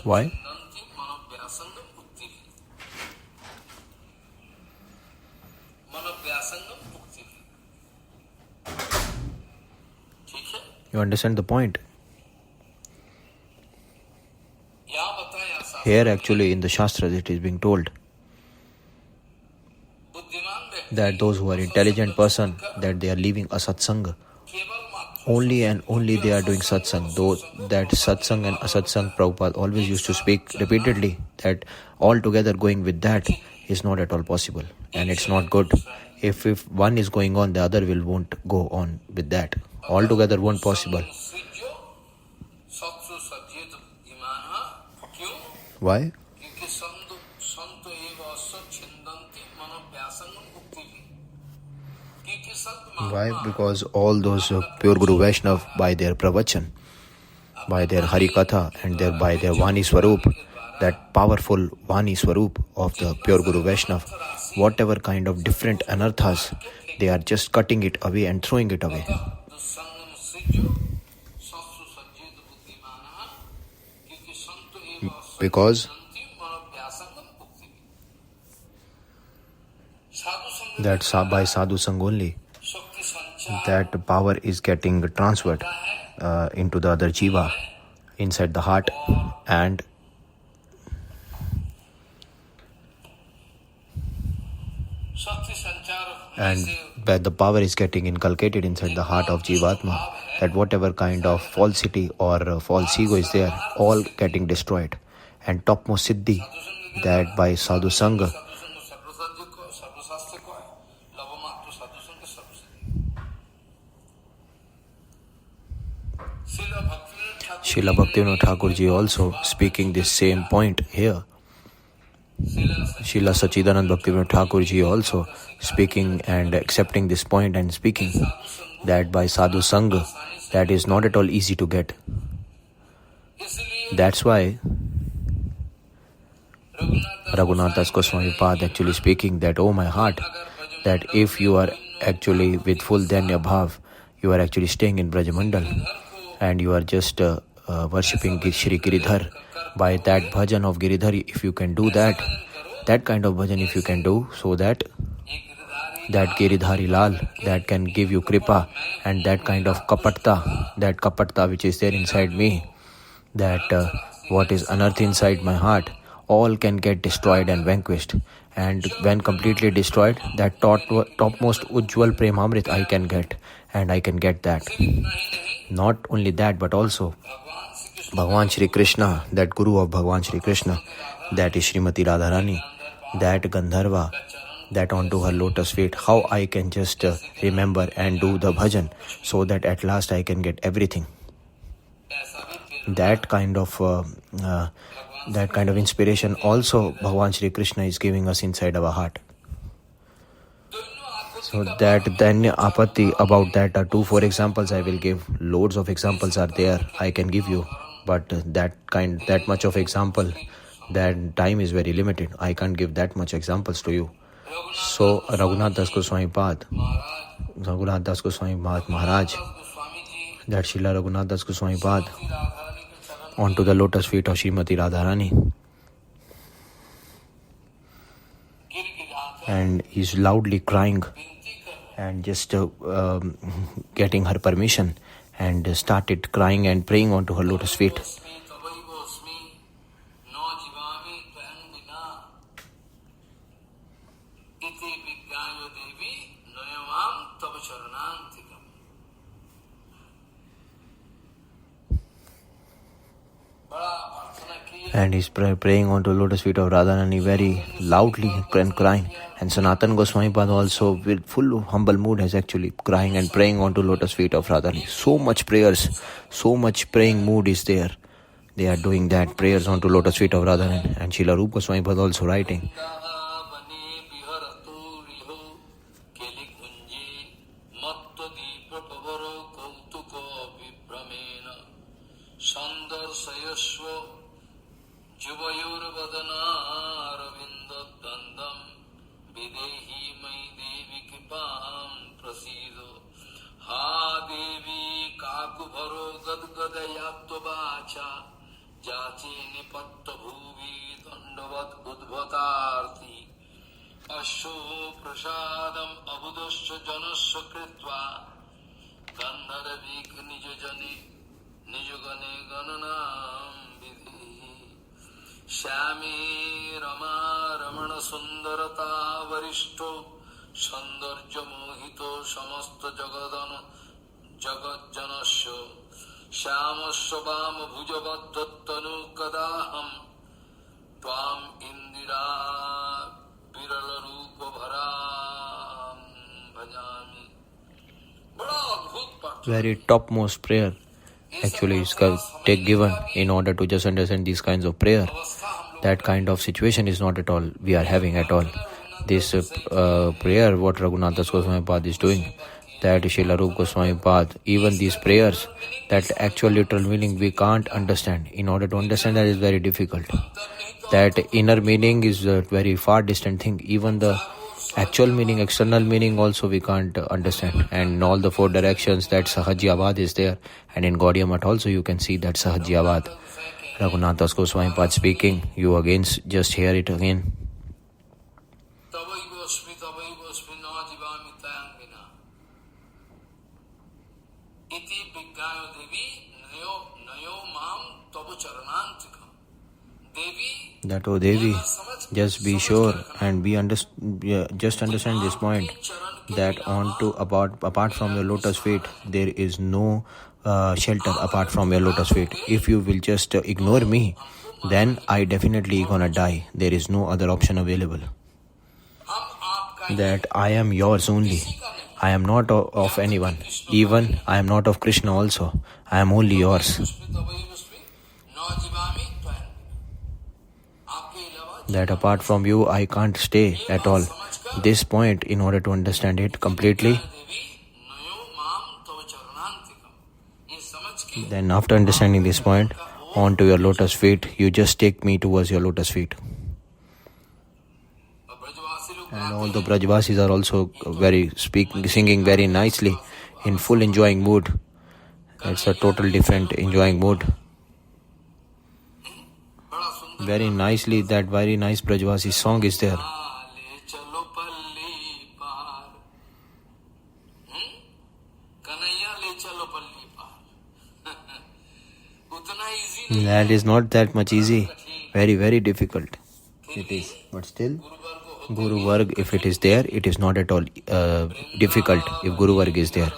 [SPEAKER 2] Why? You understand the point? Here actually in the Shastras it is being told that those who are intelligent person, that they are leaving a satsanga. Only and only they are doing satsang. Though that satsang and asatsang, Prabhupada always used to speak repeatedly, that all together going with that is not at all possible. And it's not good. If one is going on, the other won't go on with that. Altogether won't possible. Why? Why? Because all those pure Guru Vaishnava, by their provochon, by their Harikatha, and by their Vani Swarup, that powerful Vani Swarup of the pure Guru Vaishnava, whatever kind of different anarthas, they are just cutting it away and throwing it away. Because that by Sadhu Sangha only, that power is getting transferred into the other jiva, inside the heart, and that the power is getting inculcated inside the heart of Jivatma, that whatever kind of falsity or false ego is there, all getting destroyed. And topmost siddhi, that by Sadhu Sangha, Srila Bhaktivinoda Thakur ji also speaking this same point here. Srila Sachidanand Bhaktivinoda Thakur ji also speaking and accepting this point and speaking that by Sadhu Sangha, that is not at all easy to get. That's why Raghunath Das Goswami Pad actually speaking that, oh my heart, that if you are actually with full Dhanya Bhav, you are actually staying in Brajamandal and you are just worshipping Shri Giridhar. By that bhajan of Giridhar, if you can do that kind of bhajan if you can do, so that Giridhari Lal, that can give you kripa, and that kind of kapatta which is there inside me, that what is unearthed inside my heart, all can get destroyed and vanquished. And when completely destroyed, that topmost Ujjwal Premamrit I can get, and I can get that. Not only that, but also Bhagavan Shri Krishna, that Guru of Bhagavan Shri Krishna, that is Srimati Radharani, that Gandharva, that onto her lotus feet, how I can just remember and do the bhajan, so that at last I can get everything. That kind of inspiration also Bhagavan Shri Krishna is giving us inside our heart. So that Danya Apatti, about that are 2-4 examples I will give. Loads of examples are there I can give you, but that much of example, that time is very limited. I can't give that much examples to you. So Raghunath Das Goswami Maharaj, that Srila Raghunath Das Goswami Pad, onto the lotus feet of Srimati Radharani, and he's loudly crying and just getting her permission, and started crying and praying onto her lotus feet. And he's praying onto the lotus feet of Radharani very loudly and crying. And Sanatana Goswami Pad also, with full humble mood, is actually crying and praying onto lotus feet of Radharani. So much prayers, so much praying mood is there. They are doing that, prayers onto lotus feet of Radharani. And Srila Rupa Goswami Pad also writing, Shyami Rama Ramana Sundarata Varishto Sandarja Mohito Samasta Jagat Janasya Shyamasya Vama Bhujavattanu Kadaham Tvam Indira Virala Rupa Bharam Bhajami. Very topmost prayer actually is given in order to just understand these kinds of prayer. That kind of situation is not at all we are having at all. This prayer what Raghunath Das Goswami Pad is doing, that Srila Rupa Goswami Pad, even these prayers, that actual literal meaning we can't understand. In order to understand that is very difficult. That inner meaning is a very far distant thing. Even the actual meaning, external meaning also we can't understand. And in all the 4 directions that Sahajyavad is there. And in Gaudiya Math also you can see that Sahajyavad. Raghunath Das Goswami Pad speaking, you again just hear it again. That, oh Devi, just be sure and just understand this point, that apart from your lotus feet, there is no shelter apart from your lotus feet. If you will just ignore me, then I definitely gonna die. There is no other option available. That I am yours only. I am not of anyone. Even I am not of Krishna also. I am only yours. That apart from you, I can't stay at all. This point, in order to understand it completely, then after understanding this point, on to your lotus feet, you just take me towards your lotus feet. And all the Brajvasis are also singing very nicely, in full enjoying mood. It's a total different enjoying mood. Very nicely, that very nice Brajvasi song is there. That is not that much easy. Very, very difficult. It is. But still, Guru Varg, if it is there, it is not at all difficult if Guru Varg is there.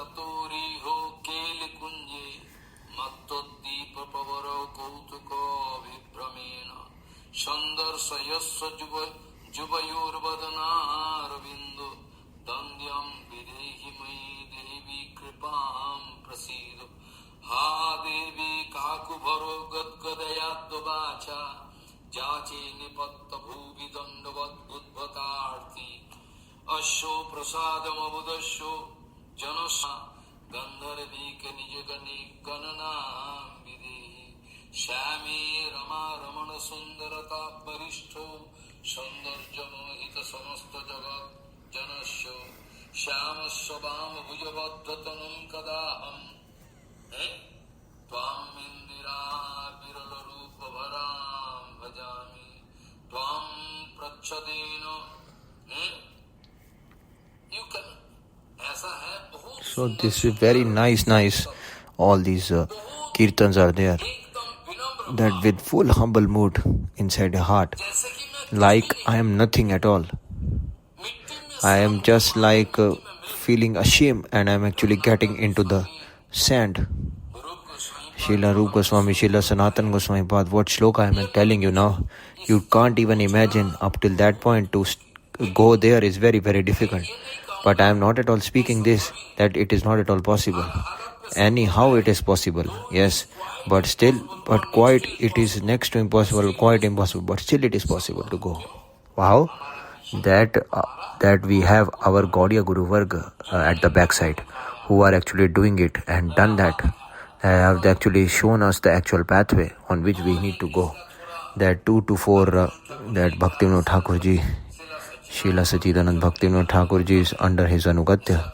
[SPEAKER 2] So this is very nice. All these kirtans are there. That with full humble mood inside a heart. Like I am nothing at all. I am just like feeling ashamed and I am actually getting into the sand. Srila Rup Goswami, Srila Sanatan Goswami, what shloka I am telling you now. You can't even imagine up till that point to go there is very, very difficult. But I am not at all speaking this, that it is not at all possible. Anyhow it is possible, yes. But quite it is next to impossible, quite impossible. But still it is possible to go. Wow. That we have our Gaudiya Guru Varga at the backside who are actually doing it and done that. They have actually shown us the actual pathway on which we need to go. That 2 to 4, that Bhaktivinoda Thakur ji, Srila Sachidanand Bhaktivinoda Thakur ji is under his Anugatya.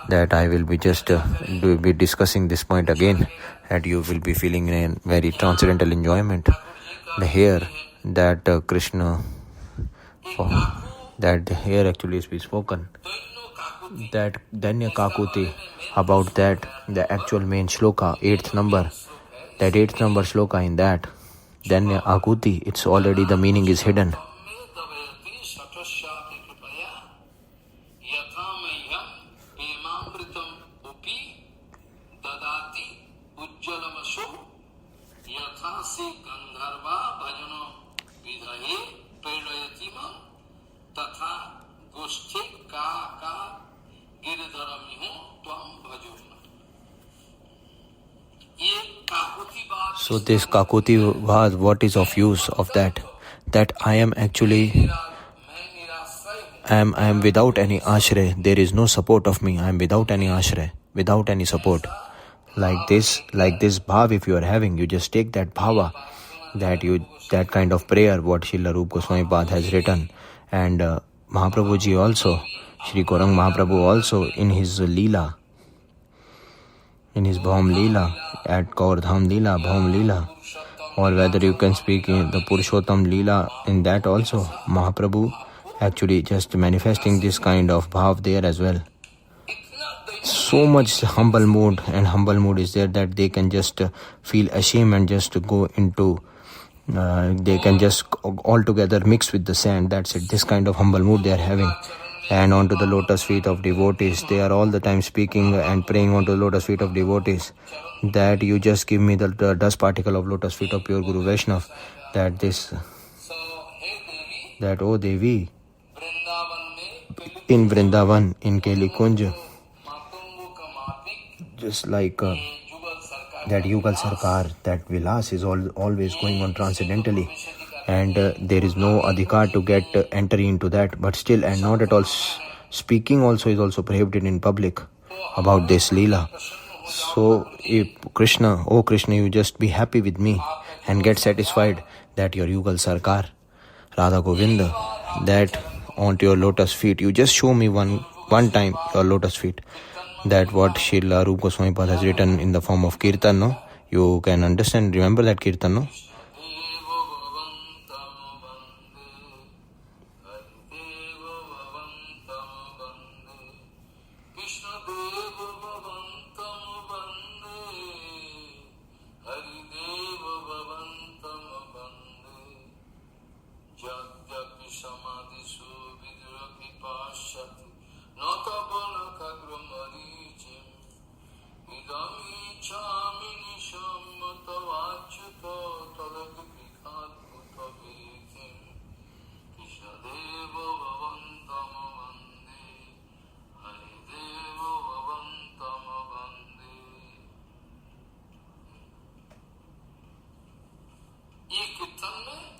[SPEAKER 2] That I will be just be discussing this point again, and you will be feeling a very transcendental enjoyment. Here, that Krishna, that here actually is spoken. That Danya Kakuti, about that, the actual main shloka, 8th number, that 8th number shloka in that, Danya Akuti, it's already the meaning is hidden. So this Kakuti was what is of use of that I am actually I am without any ashray. There is no support of me. I am without any ashray, without any support. Like this bhav if you are having, you just take that bhava, that kind of prayer what Srila Rup Goswami Pad has written, and Mahaprabhu ji also, Shri Gaurang Mahaprabhu also in his Leela, in his Bhaum Leela, at Gaurdham Leela, Bhaum Leela, or whether you can speak in the Purushottam Leela, in that also, Mahaprabhu actually just manifesting this kind of bhav there as well. So much humble mood is there that they can just feel ashamed and just go into, they can just altogether mix with the sand. That's it. This kind of humble mood they are having. And onto the lotus feet of devotees, they are all the time speaking and praying onto the lotus feet of devotees, that you just give me the dust particle of lotus feet of pure Guru Vaishnav, that oh Devi, in Vrindavan, in Keli Kunj, just like that Yugal Sarkar, that Vilas is always going on transcendentally, and there is no adhikar to get entry into that, but still, and not at all speaking also is also prohibited in public about this Leela. So if Krishna, oh Krishna, you just be happy with me and get satisfied that your Yugal Sarkar, Radha Govinda, that onto your lotus feet. You just show me one time your lotus feet. That what Srila Rupa Goswami Pad has written in the form of kirtan, no? You can understand, remember that kirtan, no?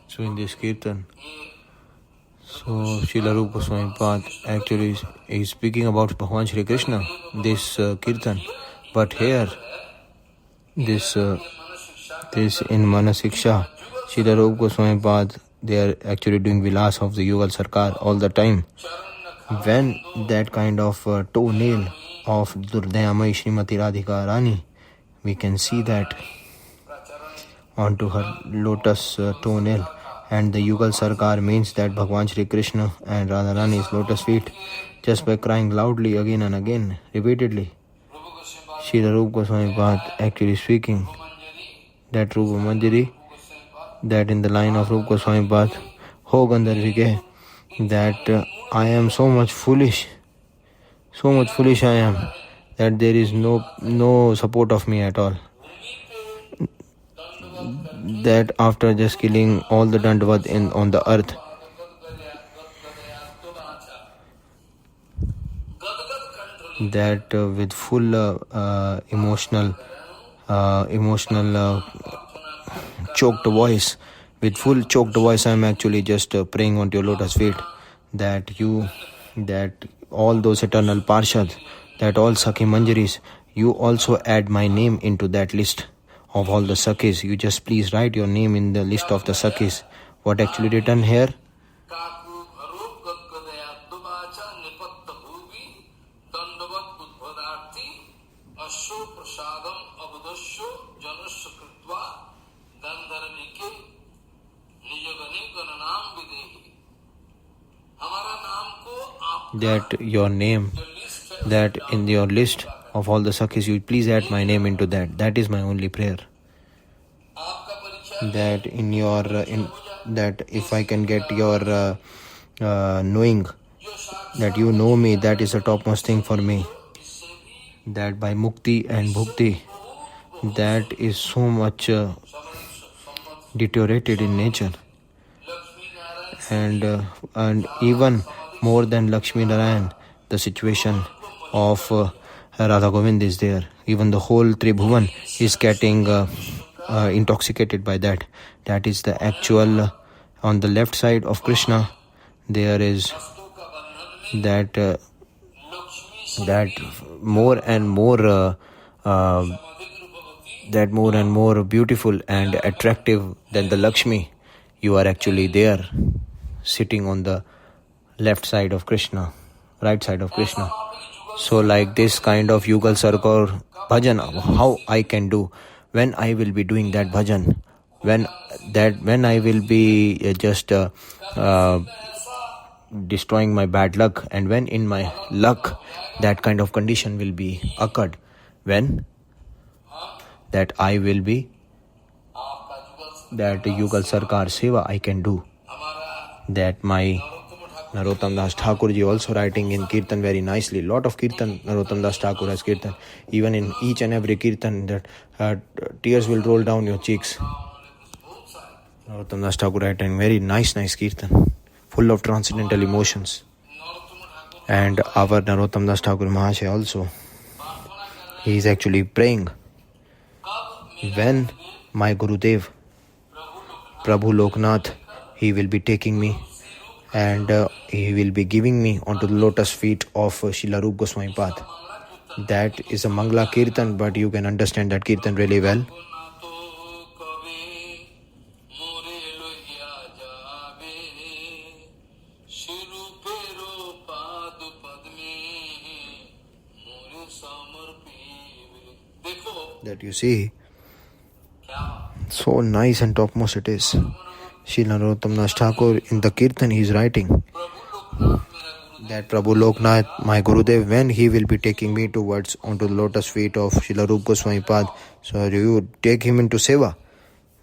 [SPEAKER 2] So in this kirtan, so Srila Rupa Goswami Pad actually is speaking about Bhagavan Shri Krishna, this kirtan. But here, this in Manah shiksha, Srila Rupa Goswami Pad, they are actually doing vilas of the Yugal Sarkar all the time. When that kind of toenail of Durdayamai Srimati Radhika Rani, we can see that onto her lotus toenail, and the Yugal Sarkar means that Bhagavan Shri Krishna and Radharani's lotus feet, just by crying loudly again and again, repeatedly. Srila Rupa Goswami Pad actually speaking that Rupa Manjari, that in the line of Rupa Goswami Pad, Ho Gandharvike, that I am so much foolish I am, that there is no support of me at all. That after just killing all the Dandavad on the earth, that with full emotional choked voice, I am actually just praying onto your lotus feet, that all those eternal Parshads, that all Sakhi Manjaris, you also add my name into that list of all the Sakhis. You just please write your name in the list of the Sakhis. What actually written here? That your name, that in your list of all the Sakhis, you please add my name into that. That is my only prayer. That in your that if I can get your knowing, that you know me, that is the topmost thing for me. That by mukti and bhukti, that is so much deteriorated in nature, and even more than Lakshmi Narayan, the situation of Radha Govind is there. Even the whole Tribhuvan is getting intoxicated by that. That is the actual, on the left side of Krishna, there is that more and more beautiful and attractive than the Lakshmi. You are actually there, sitting on the left side of Krishna, right side of Krishna. So like this kind of Yugal Sarkar bhajan, how I can do, when I will be doing that bhajan, when I will be just destroying my bad luck, and when in my luck that kind of condition will be occurred, when that I will be, that Yugal Sarkar Seva I can do. That my Narottam Das Thakur ji also writing in Kirtan very nicely. Lot of Kirtan Narottam Das Thakur has Kirtan. Even in each and every Kirtan, that tears will roll down your cheeks. Narottam Das Thakur writing very nice Kirtan, full of transcendental emotions. And our Narottam Das Thakur Mahasaya also, he is actually praying, when my Gurudev, Prabhu Loknath, he will be taking me, and he will be giving me onto the lotus feet of Srila Rupa Goswami Pad. That is a Mangala Kirtan, but you can understand that Kirtan really well. that you see, so nice and topmost it is. Srila Narottam Das Thakur in the Kirtan he is writing that Prabhu Loknath, my Gurudev, when he will be taking me towards onto the lotus feet of Srila Rupa Goswami Pad, so you take him into seva.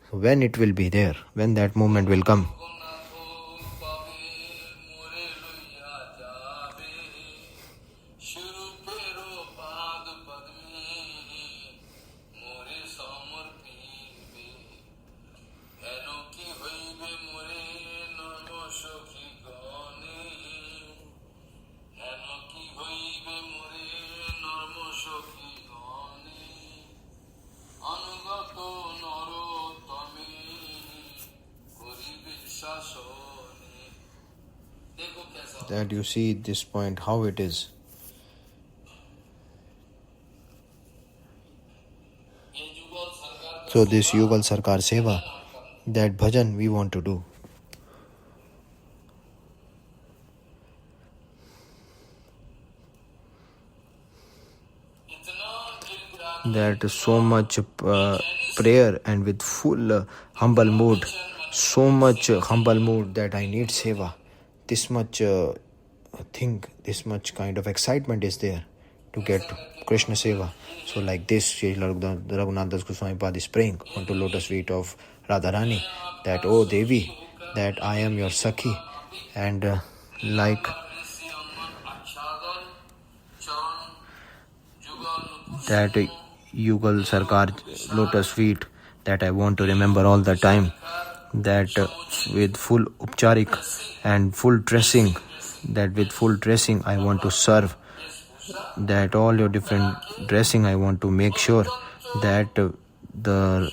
[SPEAKER 2] When it will be there, when that moment will come. That you see this point, how it is. So this Yugal Sarkar Seva, that bhajan we want to do. That so much prayer and with full humble mood, so much humble mood that I need seva. This much this much kind of excitement is there to get Krishna seva. So like this, Srila Raghunath Das Goswami Pad is praying onto lotus feet of Radharani that, oh Devi, that I am your Sakhi, and like that Yugal Sarkar lotus feet that I want to remember all the time, that with full upcharik and full dressing, that with full dressing I want to serve, that all your different dressing I want to make sure that the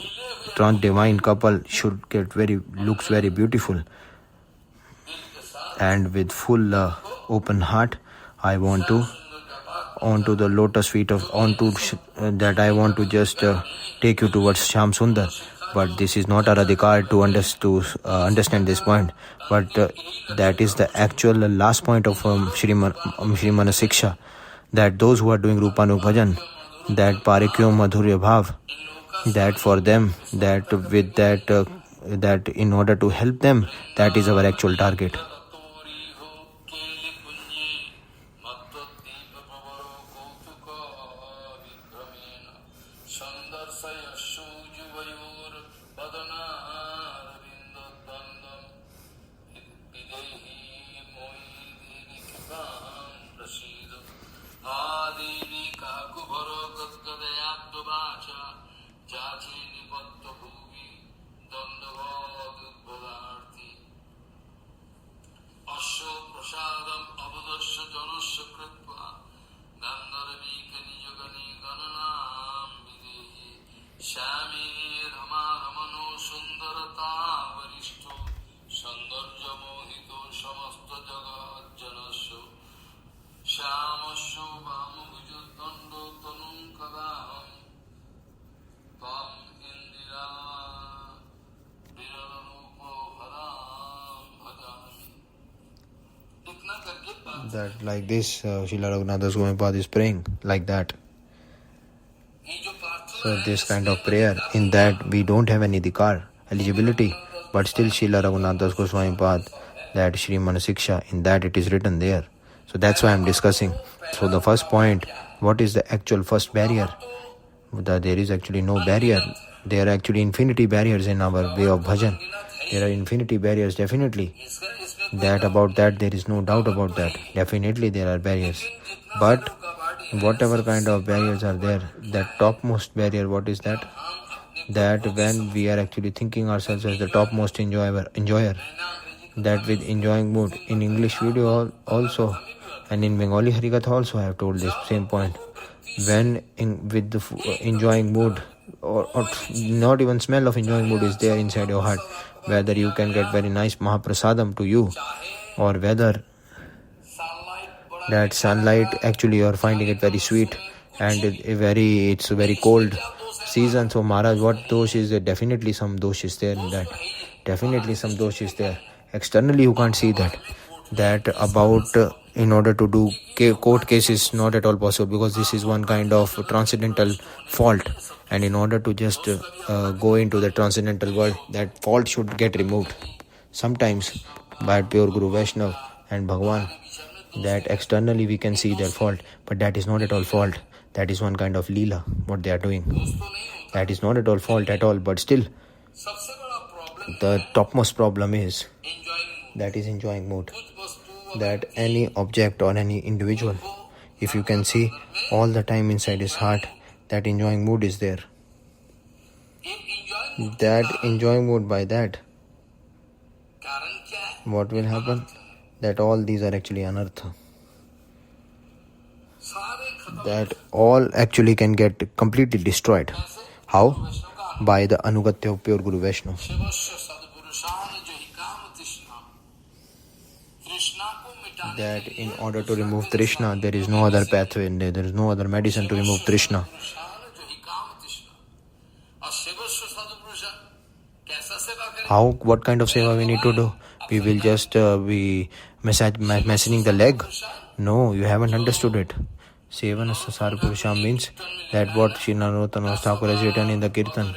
[SPEAKER 2] divine couple should get looks very beautiful, and with full open heart I want to onto the lotus feet of that I want to just take you towards Shyam Sundar. But this is not our adhikar to understand this point, but that is the actual last point of Shrimana shiksha, that those who are doing Rupanuk Bhajan, that Parikyo Madhurya Bhav, that for them, that with that in order to help them, that is our actual target. That like this, Srila Raghunath Das Goswami Pad is praying like that. So this kind of prayer, in that we don't have any dikar, eligibility, but still Srila Raghunath Das Goswami Pad, that Shrimana Shiksha, in that it is written there. So that's why I'm discussing. So the first point, what is the actual first barrier? There is actually no barrier. There are actually infinity barriers in our way of bhajan. There are infinity barriers, definitely. That about that, there is no doubt about that. Definitely there are barriers. But whatever kind of barriers are there, that topmost barrier, what is that? That when we are actually thinking ourselves as the topmost enjoyer, that with enjoying mood, in English video also, and in Bengali Harikatha also I have told this same point. When with the enjoying mood, or not even smell of enjoying mood is there inside your heart, whether you can get very nice Mahaprasadam to you, or whether that sunlight actually you are finding it very sweet, and it's a very cold season. So Maharaj, what dosh is there? Definitely some dosh is there in that. Definitely some dosh is there. Externally you can't see that. That about in order to do court cases, not at all possible, because this is one kind of transcendental fault, and in order to just go into the transcendental world, that fault should get removed. Sometimes by pure Guru Vaishnav and Bhagwan, that externally we can see their fault, but that is not at all fault. That is one kind of leela, what they are doing. That is not at all fault at all, but still the topmost problem is that is enjoying mood. That any object or any individual, if you can see all the time inside his heart, that enjoying mood is there. That enjoying mood, by that, what will happen? That all these are actually anartha. That all actually can get completely destroyed. How? By the anugatya of pure Guru Vaishnava. That in order to remove Trishna, there is no other pathway, there is no other medicine to remove Trishna. How? What kind of seva we need to do? We will just be massaging the leg? No, you haven't understood it. Sevana Sasar Purusham means that what Sri Narottam Thakur has written in the Kirtan.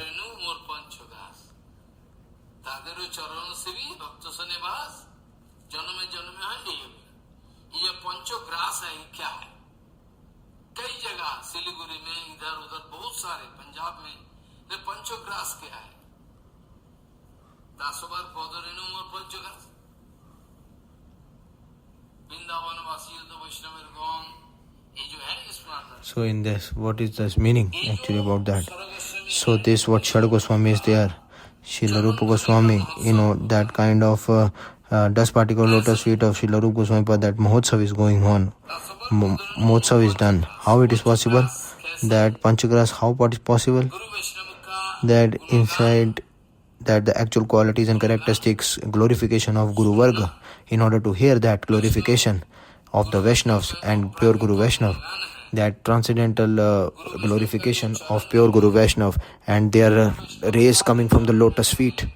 [SPEAKER 2] So in this, what is this meaning actually about that? So this what Shad Goswami is there, Srila Rupa Goswami, that kind of dust particle lotus feet of Srila Rupa Goswami, but that Mahotsav is going on. Mahotsav is done. How it is possible? That Panchagras, how what is possible? That inside that the actual qualities and characteristics, glorification of Guru Varga, in order to hear that glorification of the Vaishnavas and pure Guru Vaishnav, that transcendental glorification of pure Guru Vaishnav and their rays coming from the lotus feet,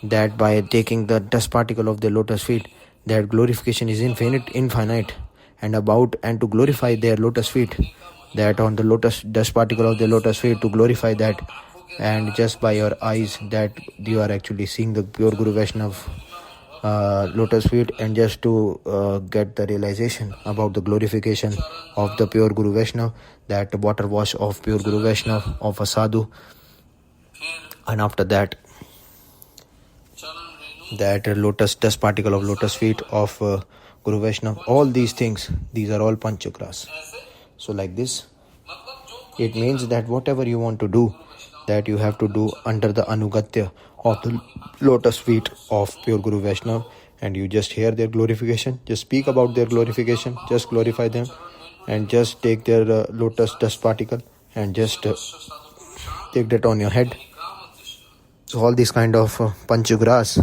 [SPEAKER 2] that by taking the dust particle of the lotus feet, that glorification is infinite, and to glorify their lotus feet, that on the lotus dust particle of the lotus feet, to glorify that, and just by your eyes, that you are actually seeing the pure Guru Vaishnav lotus feet, and just to get the realization about the glorification of the pure Guru Vaishnav, that water wash of pure Guru Vaishnav, of a sadhu, and after that, that lotus dust particle of lotus feet of Guru Vaishnav, all these things, these are all panchagras. So like this, it means that whatever you want to do, that you have to do under the anugatya of the lotus feet of pure Guru Vaishnav, and you just hear their glorification, just speak about their glorification, just glorify them, and just take their lotus dust particle and just take that on your head. So all these kind of panchagras.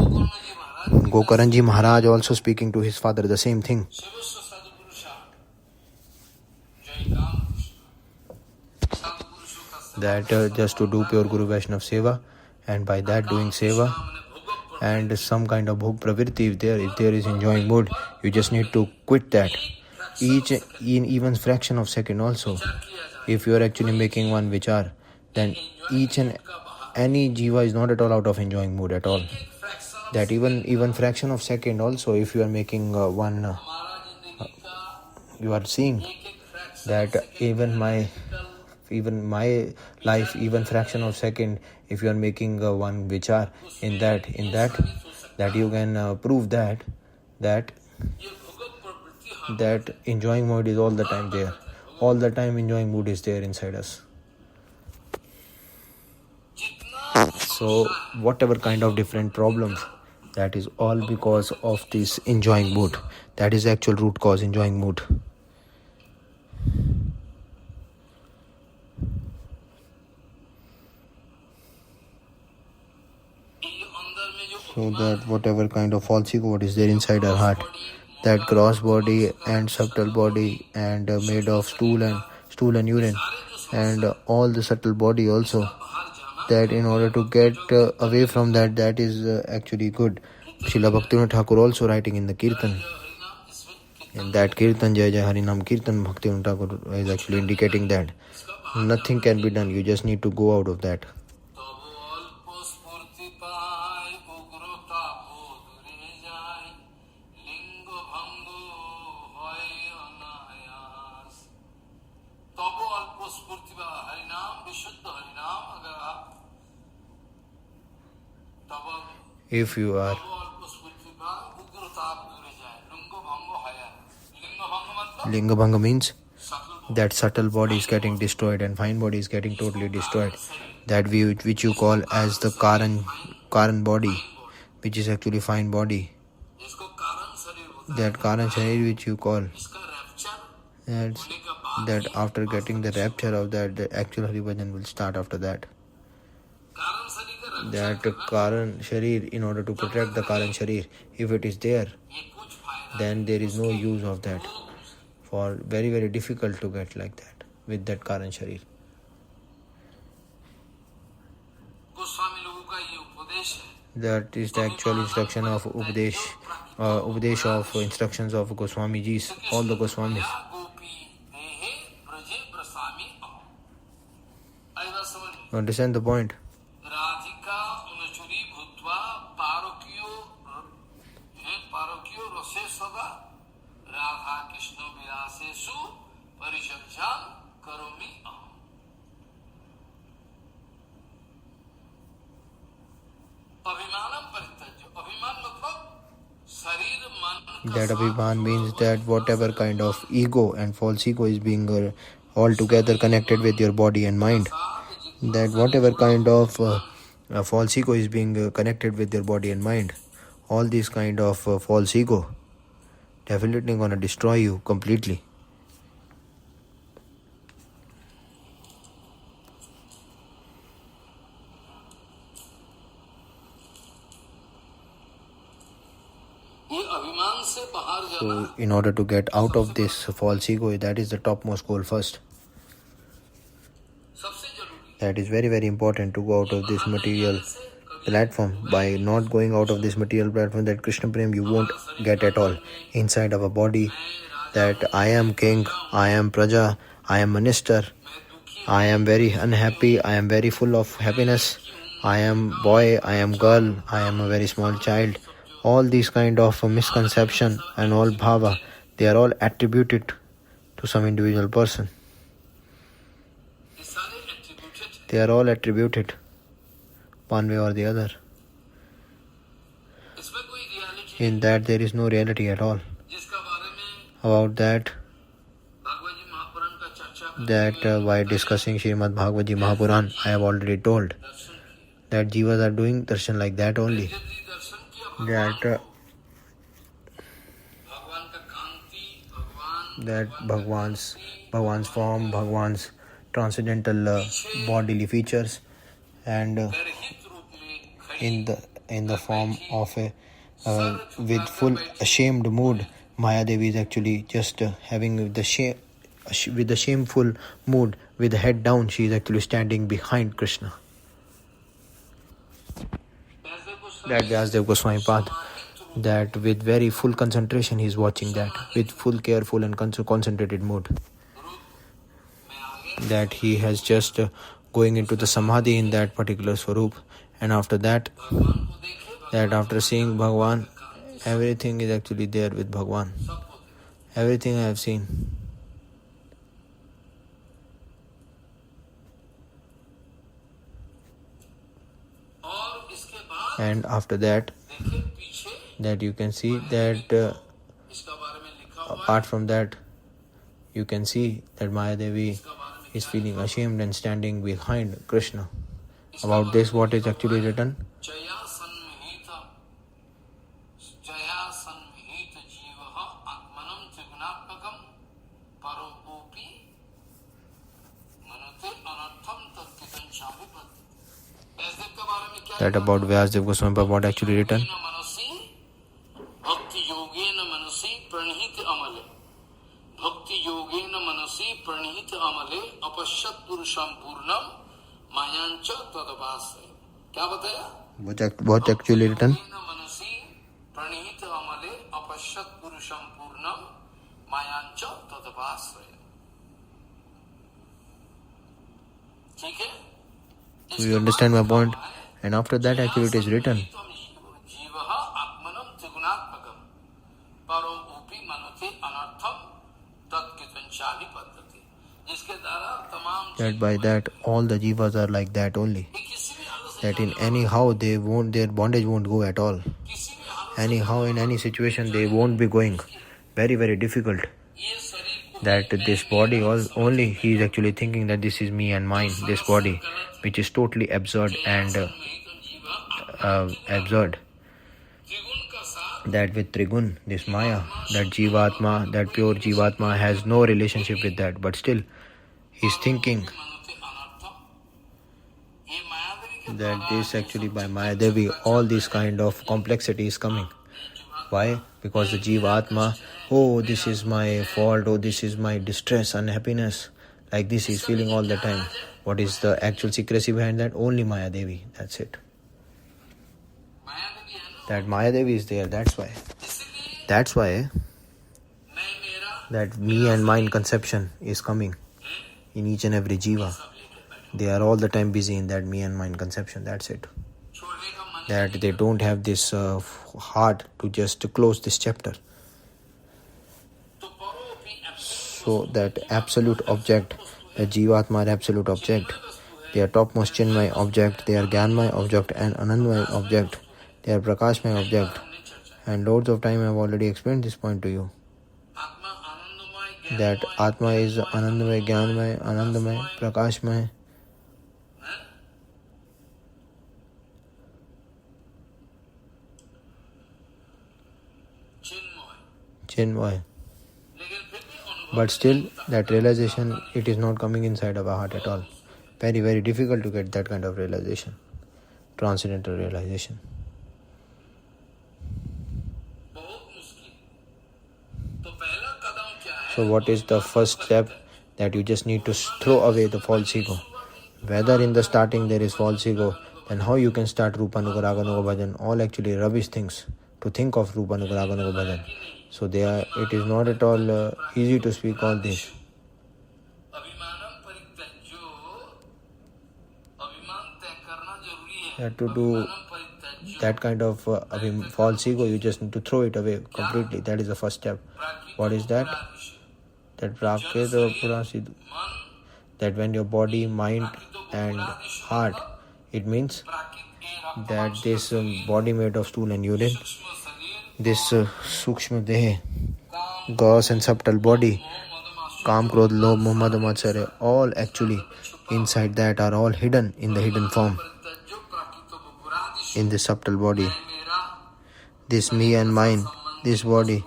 [SPEAKER 2] Gokaranji Maharaj also speaking to his father the same thing. That just to do pure Guru Vaishnav seva, and by that doing seva and some kind of bhog pravritti, if there is enjoying mood, you just need to quit that. In even fraction of second also, if you are actually making one vichar, then each and any jiva is not at all out of enjoying mood at all. That even fraction of second also, if you are making you are seeing that even my life, even fraction of second, if you are making one vichar in that you can prove that enjoying mood is all the time there. All the time enjoying mood is there inside us. So whatever kind of different problems, that is all because of this enjoying mood. That is the actual root cause, enjoying mood. So that whatever kind of false ego what is there inside our heart, that gross body and subtle body and made of stool and urine, and all the subtle body also, that in order to get away from that is actually good. Srila Bhaktivinoda Thakur also writing in the Kirtan, In that Kirtan, Jai Jai Harinam Kirtan, Bhakti Thakur is actually indicating that nothing can be done. You just need to go out of that. If you are Lingabhanga means that subtle body is getting destroyed and fine body is getting totally destroyed. That which you call as the Karan body, which is actually fine body. That Karan Sharir which you call, that after getting the rapture of that, the actual Hari Bhajan will start after that. That Karan Sharir, in order to protect the Karan Sharir, if it is there, then there is no use of that. For very, very difficult to get like that with that Karan Sharir. That is the actual instruction of Upadesh of instructions of Goswami Jis, all the Goswamis. Understand the point? That Abhiman means that whatever kind of ego and false ego is being altogether connected with your body and mind, that whatever kind of false ego is being connected with your body and mind, all these kind of false ego definitely going to destroy you completely. So, in order to get out of this false ego, that is the topmost goal first. That is very, very important to go out of this material platform. By not going out of this material platform, that Krishna Prem you won't get at all. Inside of a body, that I am king, I am praja, I am minister, I am very unhappy, I am very full of happiness, I am boy, I am girl, I am a very small child. All these kind of misconception and all bhava, they are all attributed to some individual person. They are all attributed one way or the other. In that there is no reality at all. About that while discussing Srimad Bhagavad Mahapuran, I have already told that jivas are doing darshan like that only. That Bhagwan's form, Bhagwan's transcendental bodily features, and in the form of a with full ashamed mood, Maya Devi is actually just having with the shameful mood, with the head down, she is actually standing behind Krishna. That Vyasdev Goswami Pad, that with very full concentration he is watching that, with full careful and concentrated mood. That he has just going into the samadhi in that particular swarup, and after that after seeing Bhagwan, everything is actually there with Bhagwan. Everything I have seen. And after that you can see that apart from that, you can see that Maya Devi is feeling ashamed and standing behind Krishna. About this, what is actually written? That about Vyasdev Goswami Pad, what actually written? What actually written?
[SPEAKER 1] mayancha tadavasraya.
[SPEAKER 2] Do you understand my point? And after that actually it is written that by that all the jivas are like that only. That in anyhow their bondage won't go at all. Anyhow in any situation they won't be going. Very, very difficult. That this body only he is actually thinking that this is me and mine, this body, which is totally absurd and absurd. That with Trigun, this Maya, that Jivatma, that pure Jivatma has no relationship with that, but still he is thinking that this actually by Maya Devi, all this kind of complexity is coming. Why? Because the Jivatma, oh, this is my fault, oh, this is my distress, unhappiness. Like this he's feeling all the time. What is the actual secrecy behind that? Only Maya Devi, that's it. That Maya Devi is there, that's why. That's why that me and mine conception is coming in each and every jiva. They are all the time busy in that me and mine conception, that's it. That they don't have this heart to just close this chapter. So that absolute object, the Jivatma are absolute object. They are topmost Chinmay object, they are Gyanmay object and Anandmay object. They are Prakashmay object. And loads of time I have already explained this point to you. That Atma is Anandmay, Gyanmay, Anandamay, Prakashmay. Chinmay. But still, that realization, it is not coming inside of our heart at all. Very, very difficult to get that kind of realization. Transcendental realization. So what is the first step? That you just need to throw away the false ego. Whether in the starting there is false ego, then how you can start Rupanugaraga Bhajan? All actually rubbish things to think of Rupanugaraga Bhajan. So it is not at all easy to speak all this. To do that kind of false ego, you just need to throw it away completely. That is the first step. What is that? That Praketa Purasiddhu. That when your body, mind and heart, it means that this body made of stool and urine, this Sukshma Dehe, gross and subtle body, Kam, Krodh, Lobh, Moh, Mad, Matsarya, all actually inside that are all hidden in the hidden form. In this subtle body, this me and mine, this body,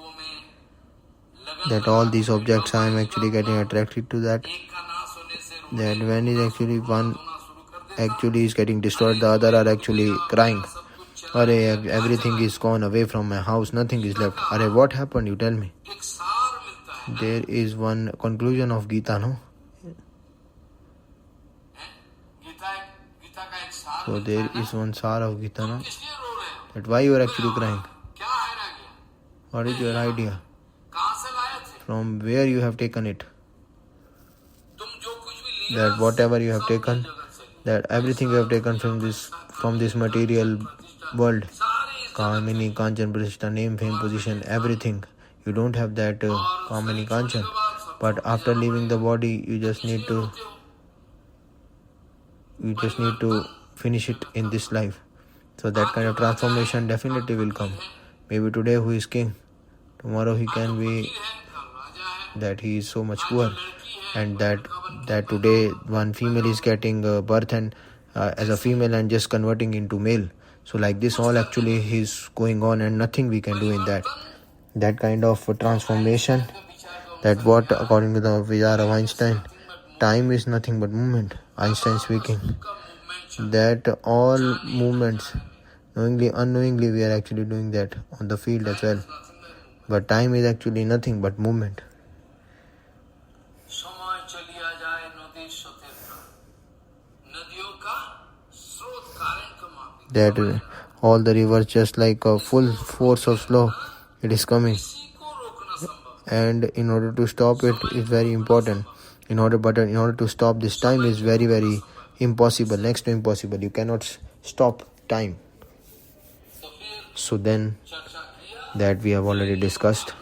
[SPEAKER 2] that all these objects I am actually getting attracted to that when is actually one actually is getting destroyed, the other are actually crying. Everything is gone away from my house, nothing is left. What happened? You tell me. There is one conclusion of Gita, no? So there is one sar of Gita, no? That why you are actually crying? What is your idea? From where you have taken it? That whatever you have taken, that everything you have taken from this material world, Kamini, Kanchan, Pratishtha, name, fame, position, everything. You don't have that Kamini, Kanchan. But after leaving the body, you just need to finish it in this life. So that kind of transformation definitely will come. Maybe today who is king, tomorrow he can be that he is so much poor, and that today one female is getting birth and as a female and just converting into male. So like this all actually is going on and nothing we can do in that. That kind of transformation, that what according to the Vichar of Einstein, time is nothing but movement. Einstein speaking. That all movements, knowingly, unknowingly we are actually doing that on the field as well. But time is actually nothing but movement. That all the rivers just like a full force of flow, it is coming. and in order to stop it is very important. In order to stop this time is very, very impossible, next to impossible. You cannot stop time. So then, that we have already discussed.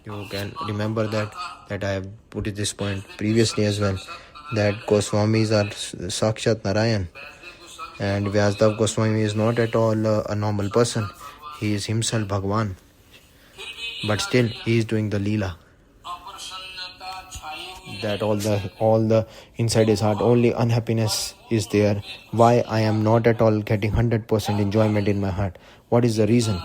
[SPEAKER 2] You can remember that I have put this point previously as well, that Goswamis are Sakshat Narayan, and Vyasdev Goswami is not at all a normal person. He is himself Bhagwan, but still he is doing the Leela. That all the inside his heart only unhappiness is there. Why I am not at all getting 100% enjoyment in my heart? What is the reason?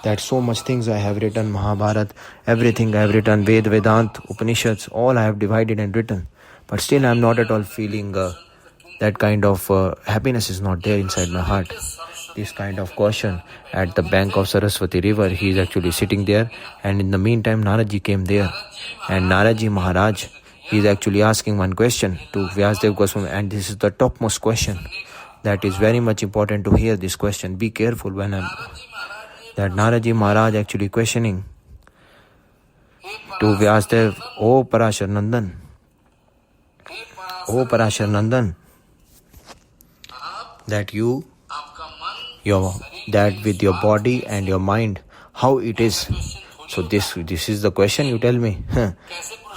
[SPEAKER 2] That so much things I have written, Mahabharat, everything I have written, Vedant, Upanishads, all I have divided and written, but still I am not at all feeling that kind of happiness is not there inside my heart. This kind of question at the bank of Saraswati river, he is actually sitting there, and in the meantime Naradji came there, and Naradji Maharaj, he is actually asking one question to Vyasdev Goswami, and this is the topmost question. That is very much important to hear this question. Be careful when that Naradji Maharaj actually questioning to Vyasdev, O Parashar Nandan, that that with your body and your mind, how it is. So this is the question, you tell me.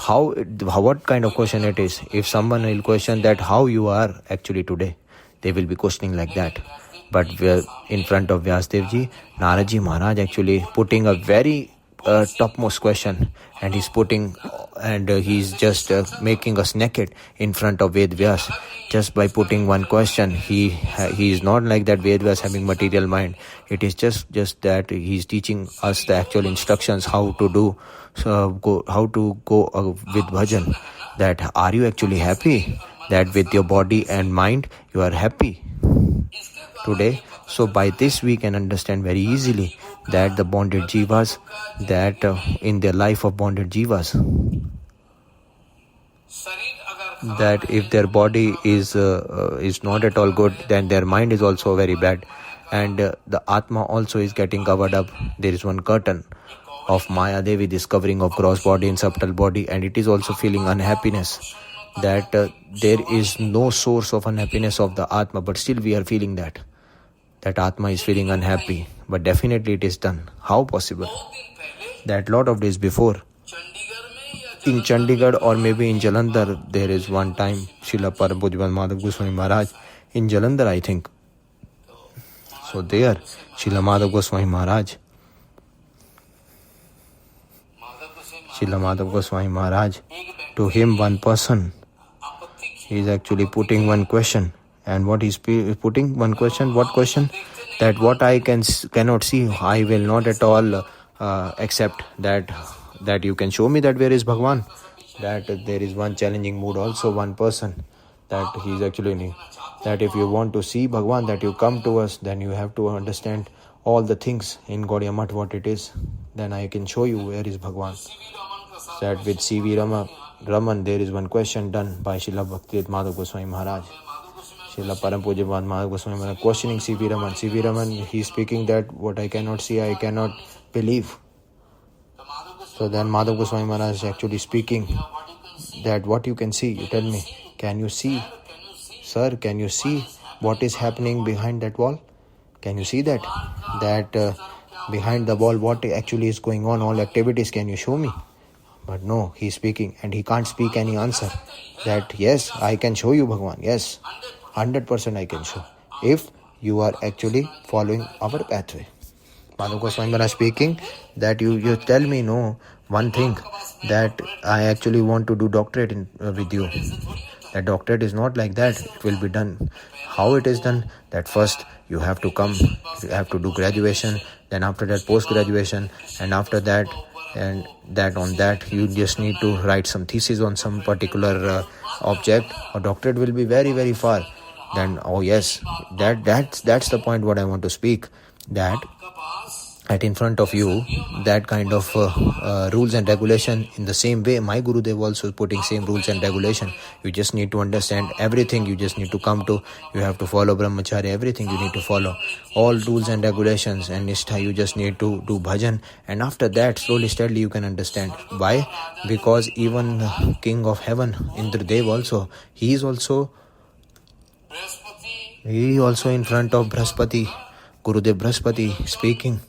[SPEAKER 2] What kind of question it is? If someone will question that how you are actually today, they will be questioning like that. But in front of Vyasdevji, Naradji Maharaj actually putting a very topmost question, and he's just making us naked in front of Ved Vyas. Just by putting one question, he is not like that Ved Vyas having material mind. It is just that he's teaching us the actual instructions how to go with bhajan. That are you actually happy? That with your body and mind you are happy today. So by this we can understand very easily that the bonded jivas, that in their life of bonded jivas, that if their body is not at all good, then their mind is also very bad, and the Atma also is getting covered up. There is one curtain of Maya Devi, discovering of gross body and subtle body, and it is also feeling unhappiness. That there is no source of unhappiness of the Atma, but still we are feeling that Atma is feeling unhappy. But definitely it is done. How possible? That lot of days before, in Chandigarh or maybe in Jalandhar, there is one time Srila Param Pujya Madhav Goswami Maharaj in Jalandhar, I think. So there, Srila Madhav Goswami Maharaj, to him one person, he is actually putting one question. And what he's putting one question? What question? That what I cannot see, I will not at all accept that you can show me that where is Bhagwan. That there is one challenging mood also, one person, that he is actually, that if you want to see Bhagwan, that you come to us, then you have to understand all the things in Gaudiya Math what it is. Then I can show you where is Bhagwan. That with C.V. Raman, there is one question done by Srila Bhakti Madhav Goswami Maharaj. Srila Param Pujya Madhav Goswami Maharaj questioning C.V. Raman. C.V. Raman, he is speaking that what I cannot see, I cannot believe. So then Madhav Goswami Maharaj is actually speaking that what you can see, you tell me. Can you see? Sir, can you see what is happening behind that wall? Can you see that? That behind the wall, what actually is going on, all activities, can you show me? But no, he is speaking and he can't speak any answer. That yes, I can show you Bhagwan. Yes, 100% I can show. If you are actually following our pathway. Madhav Goswami Maharaj speaking that you tell me no one thing, that I actually want to do doctorate with you. That doctorate is not like that. It will be done. How it is done? That first you have to come, you have to do graduation, then after that post-graduation, and after that, and that on that you just need to write some thesis on some particular object. A doctorate will be very, very far. Then, oh yes, that's the point what I want to speak. That at in front of you that kind of rules and regulation. In the same way, my Gurudev also putting same rules and regulation. You just need to understand everything. You just need to come to, you have to follow brahmacharya, everything you need to follow, all rules and regulations and nishtha. You just need to do bhajan, and after that slowly steadily you can understand. Why? Because even king of heaven Indradev also, he also in front of Brahaspati, Gurudev Brahaspati speaking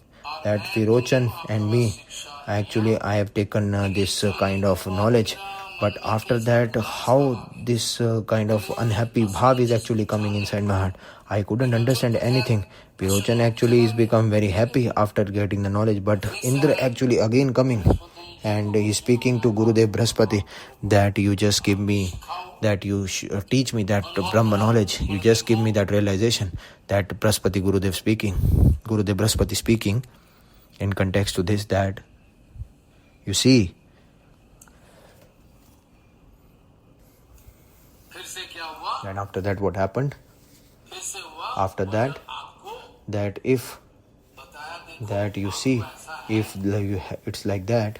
[SPEAKER 2] that provochon and me, actually I have taken this kind of knowledge, but after that how this kind of unhappy bhav is actually coming inside my heart. I couldn't understand anything. Provochon actually is become very happy after getting the knowledge, but Indra actually again coming and he's speaking to Gurudev Brahaspati that you just give me, that you teach me that Brahma knowledge, you just give me that realization. That Brahaspati Gurudev speaking, Gurudev Brahaspati speaking in context to this, that you see, and after that what happened? After that, that if that you see, if it's like that,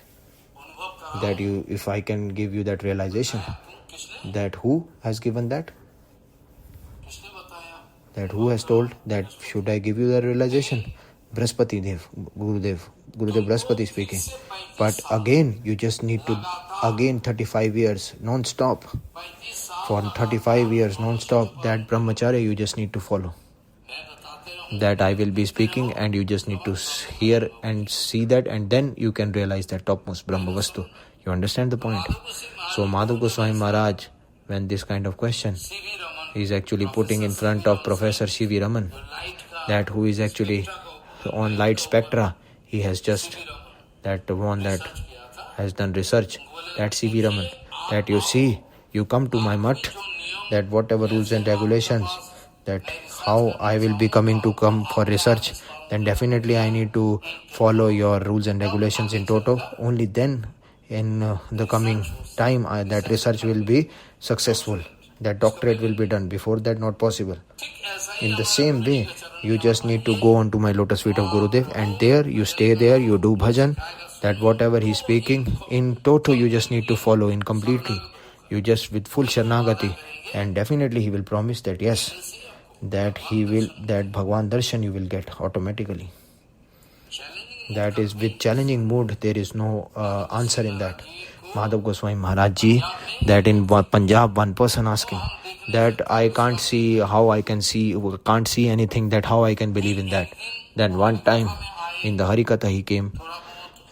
[SPEAKER 2] that you, if I can give you that realization, that who has given that? That who has told that should I give you the realization? Brahaspati Dev, Gurudev Brahaspati speaking. But again, you just need to, again 35 years non-stop. For 35 years non-stop, that brahmacharya you just need to follow. That I will be speaking and you just need to hear and see that, and then you can realize that topmost Brahma Vastu. You understand the point? So Madhav Goswami Maharaj, when this kind of question is actually putting in front of Professor C.V. Raman, that who is actually on light spectra, he has just, that one that has done research, that C.V. Raman, that you see, you come to my mutt, that whatever rules and regulations, that how I will be coming to come for research, then definitely I need to follow your rules and regulations in toto. Only then in the coming time that research will be successful, that doctorate will be done. Before that, not possible. In the same way, you just need to go on to my lotus feet of Gurudev, and there you stay there, you do bhajan, that whatever he is speaking in toto you just need to follow in completely, you just with full Sharnagati, and definitely he will promise that yes, that he will, that Bhagwan Darshan you will get automatically. That is with challenging mood, there is no answer in that. Madhav Goswami Maharaj Ji, that in Punjab one person asking that I can't see how I can see, can't see anything, that how I can believe in that. Then one time in the HariKatha he came,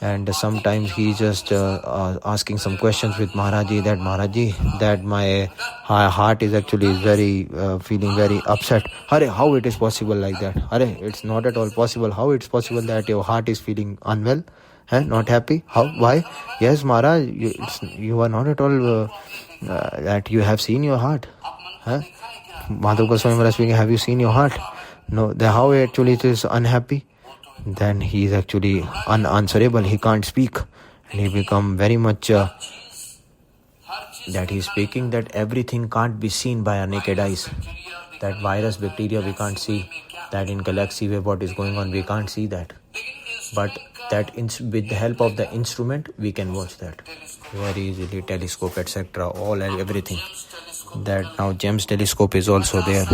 [SPEAKER 2] and sometimes he just asking some questions with Maharaj Ji, that Maharaj Ji, that my heart is actually very feeling very upset. Hare, how it is possible like that? Hare, it's not at all possible. How it's possible that your heart is feeling unwell? Not happy? How? Why? Yes, Maharaj, you are not at all that you have seen your heart. Madhav Goswami Maharaj speaking, have you seen your heart? No. Then how actually it is unhappy? Then he is actually unanswerable. He can't speak. And he become very much that he is speaking that everything can't be seen by our naked eyes. That virus, bacteria we can't see. That in galaxy where what is going on, we can't see that. But that with the help of the instrument, we can watch that very easily, telescope, etc. all and everything. That now James telescope is also there.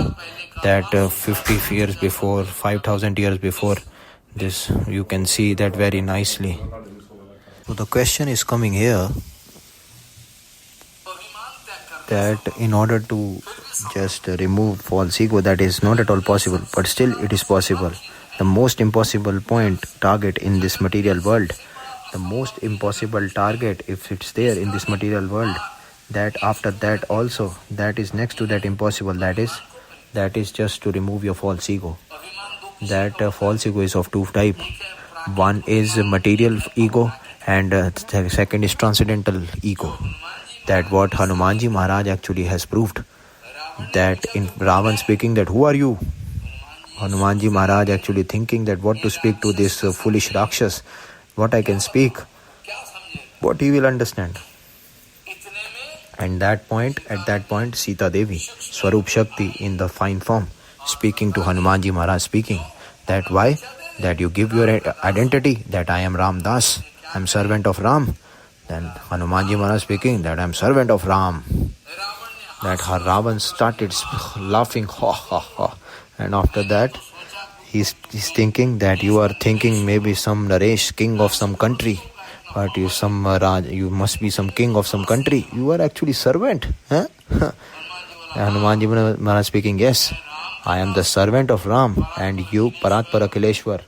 [SPEAKER 2] That 50 years before, 5,000 years before, this you can see that very nicely. So the question is coming here, that in order to just remove false ego, that is not at all possible, but still it is possible. The most impossible target in this material world, the most impossible target, if it's there in this material world, that after that also, that is next to that impossible, that is just to remove your false ego. That false ego is of two types. One is material ego, and the second is transcendental ego. That what Hanumanji Maharaj actually has proved. That in Ravan speaking that who are you? Hanumanji Maharaj actually thinking that what to speak to this foolish Rakshas, what I can speak, what he will understand. And at that point, Sita Devi, Swarup Shakti in the fine form, speaking to Hanumanji Maharaj, speaking that why? that you give your identity that I am Ram Das, I am servant of Ram. Then Hanumanji Maharaj speaking that I am servant of Ram. That Ravan started laughing, ha ha ha. And after that, he's thinking that you are thinking maybe some Naresh, king of some country. But you must be some king of some country. You are actually servant. Huh? Hanumanji Maharaj speaking, yes, I am the servant of Ram, and you, Paratpara Kileshwar,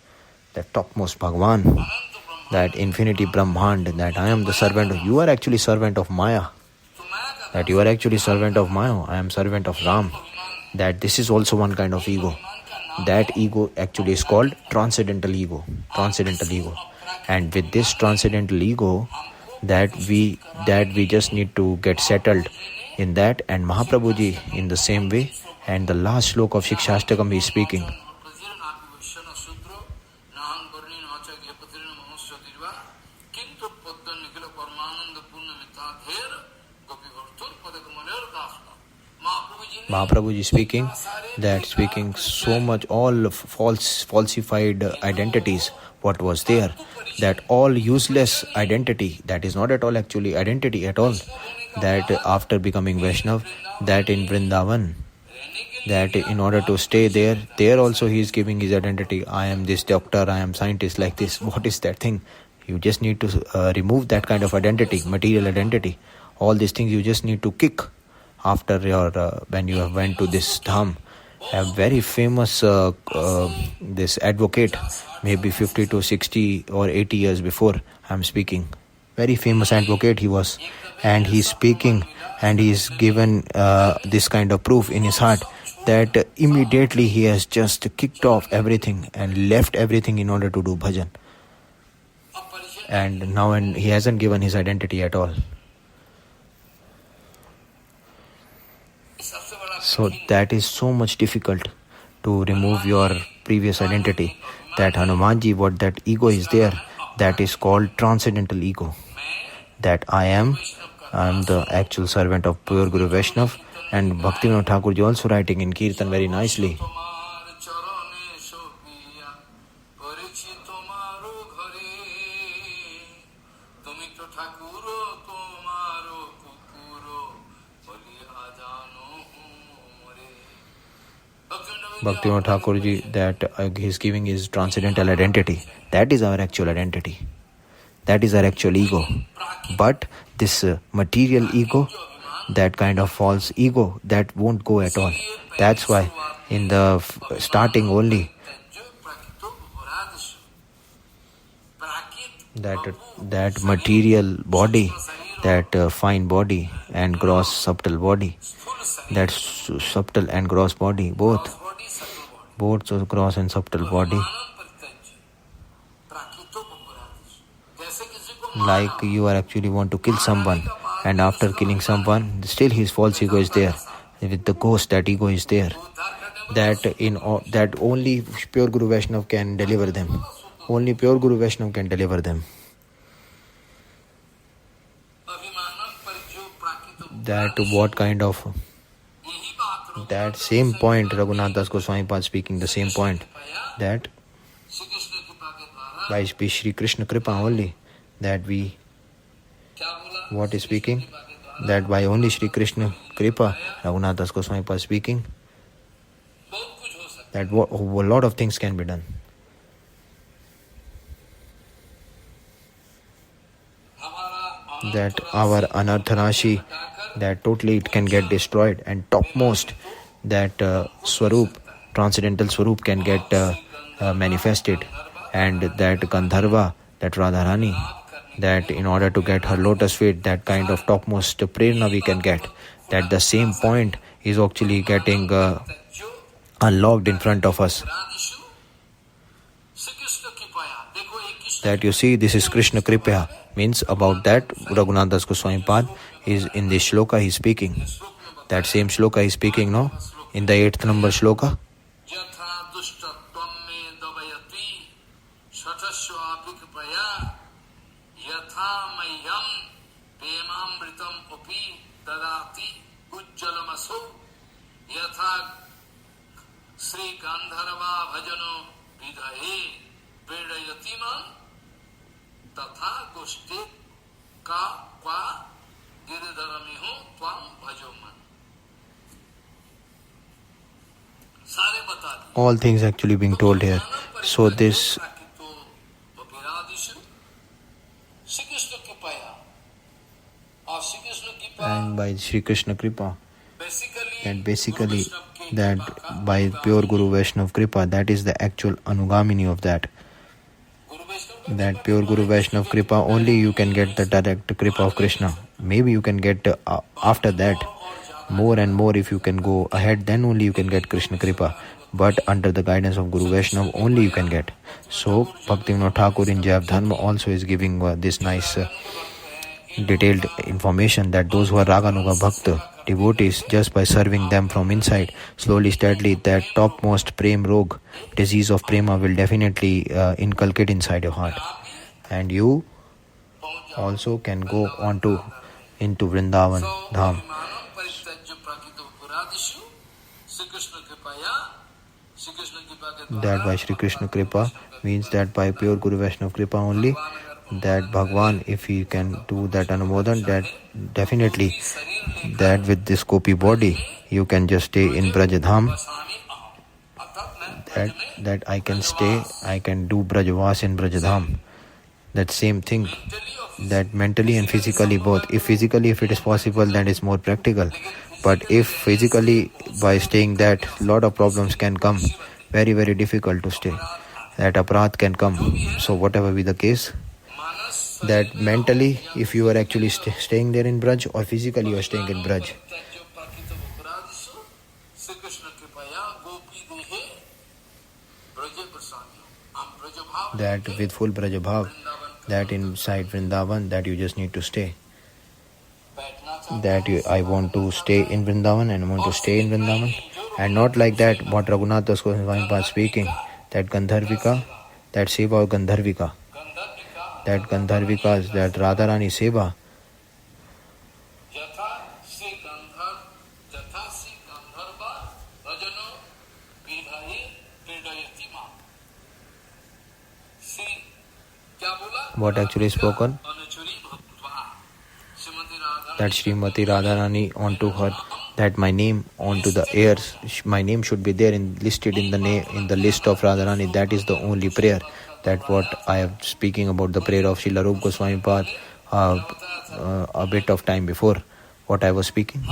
[SPEAKER 2] the topmost Bhagwan, that infinity Brahmand, that I am the servant. You are actually servant of Maya. That you are actually servant of Maya. I am servant of Ram. That this is also one kind of ego. That ego actually is called transcendental ego. Transcendental ego. And with this transcendental ego, that we just need to get settled in that. And Mahaprabhuji in the same way. And the last sloka of Shikshashtakam he is speaking. Mahaprabhuji speaking so much all falsified identities what was there, that all useless identity, that is not at all actually identity at all, that after becoming Vaishnav, that in Vrindavan, that in order to stay there also he is giving his identity. I am this doctor, I am scientist, like this. What is that thing? You just need to remove that kind of identity, material identity. All these things you just need to kick after your when you have went to this dham. A very famous this advocate, maybe 50 to 60 or 80 years before I am speaking, very famous advocate he was, and he's speaking and he's given this kind of proof in his heart that immediately he has just kicked off everything and left everything in order to do bhajan, and now he hasn't given his identity at all. So that is so much difficult to remove your previous identity. That Hanumanji, what that ego is there, that is called transcendental ego. That I am the actual servant of pure Guru Vaishnav. And Bhaktivinoda Thakur is also writing in Kirtan very nicely. Bhaktivinoda Thakur ji, that he is giving his transcendental identity. That is our actual identity. That is our actual ego. But this material ego, that kind of false ego, that won't go at all. That's why in the starting only, that material body, that fine body and gross subtle body, that subtle and gross body, both so gross and subtle body, like you are actually want to kill someone, and after killing someone, still his false ego is there. With the ghost, that ego is there. That only pure Guru Vaishnav can deliver them. Only pure Guru Vaishnav can deliver them. That what kind of... That same point, Raghunath Das Goswami Pad speaking the same point, that by Shri Krishna Kripa only, that we... What is speaking? That by only Shri Krishna Kripa, Raghunath Das Goswami Pad speaking, that a lot of things can be done. That our Anartha Rashi, that totally it can get destroyed, and topmost that Swarup, transcendental Swarup can get manifested, and that Gandharva, that Radharani, that in order to get her lotus feet, that kind of topmost prerna we can get, that the same point is actually getting unlocked in front of us. That you see, this is Krishna Kripa, means about that Raghunath Das Goswami Pad is in this shloka he is speaking. That same shloka he is speaking, no? In the 8th number shloka.
[SPEAKER 1] Predayatiman tatha goshti ka kwa giridharamihu tvam bhajoman. Sare bata diye.
[SPEAKER 2] All things actually being told here. So this and by Shri Krishna Kripa, that basically that by pure Guru Vaishnav Kripa, that is the actual Anugamini of that. That pure Guru Vaishnav Kripa, only you can get the direct Kripa of Krishna. Maybe you can get after that more and more. If you can go ahead, then only you can get Krishna Kripa. But under the guidance of Guru Vaishnav, only you can get. So Bhaktivinoda Thakur in Jai Dharma also is giving this nice detailed information that those who are Raganuga Bhakta devotees, just by serving them from inside, slowly, steadily, that topmost prem rog, disease of prema, will definitely inculcate inside your heart. And you also can go on to into Vrindavan Dham. That by Shri Krishna Kripa means that by pure Guru Vaishnav Kripa only, that Bhagwan, if he can do that Anumodan, that definitely that with this Kopi body you can just stay in Brajadham, that I can stay, I can do Brajavas in Brajadham. That same thing, that mentally and physically both. If physically, if it is possible, then it's more practical. But if physically, by staying that, lot of problems can come. Very, very difficult to stay. That aparat can come. So whatever be the case, that mentally, if you are actually staying there in Braj, or physically you are staying in Braj, that with full Braja Bhav, that inside Vrindavan, that you just need to stay. That I want to stay in Vrindavan and I want to stay in Vrindavan. And not like that, what Raghunath Das Goswami was speaking, that Gandharvika, that Seva of Gandharvika, that Gandharvika's, that Radharani Seva, what actually spoken, that Srimati Radharani onto her, that my name onto the heirs, my name should be there listed in the name in the list of Radharani. That is the only prayer. That what I am speaking about, the prayer of Srila Rupa Goswami Pad a bit of time before, what I was speaking.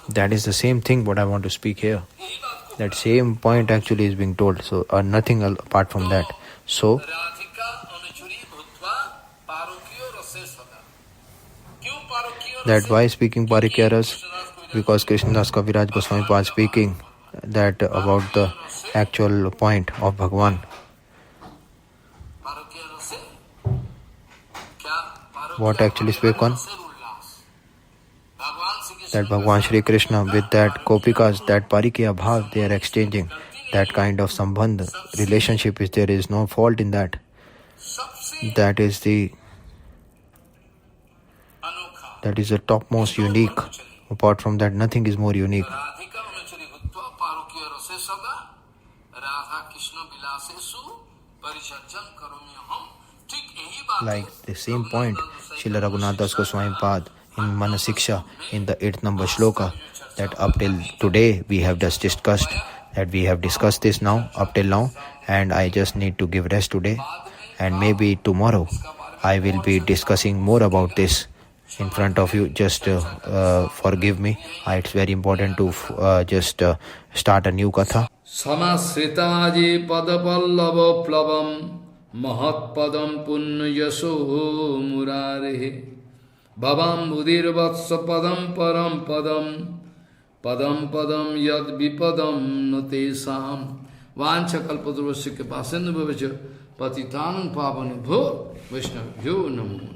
[SPEAKER 2] That is the same thing what I want to speak here. That same point actually is being told. So nothing apart from that. So that why speaking Parikyaras? Because Krishnadas Kaviraj Goswami was speaking that about the actual point of Bhagwan. What actually spoken? That Bhagwan Shri Krishna with that Kopikas, that Parikya Bhav, they are exchanging. That kind of sambandh, relationship is there is no fault in that. That is the topmost unique. Apart from that, nothing is more unique. Like the same point, Srila Raghunath Das Goswami Pad in Manah shiksha in the 8th number shloka, that up till today we have just discussed, that we have discussed this now, up till now, and I just need to give rest today, and maybe tomorrow I will be discussing more about this in front of you. Just forgive me, it's very important to just start a new katha.
[SPEAKER 1] Samasritaji padapallava plavam mahat padam punyasho murarehe Bhavam Budir Vatsa Padam Param Padam Padam Padam Yad Vipadam Natesam Vancha Kalpadurvasya Pasendu Bhavacha Patitanam Pavanubho Vaishnavyo Namo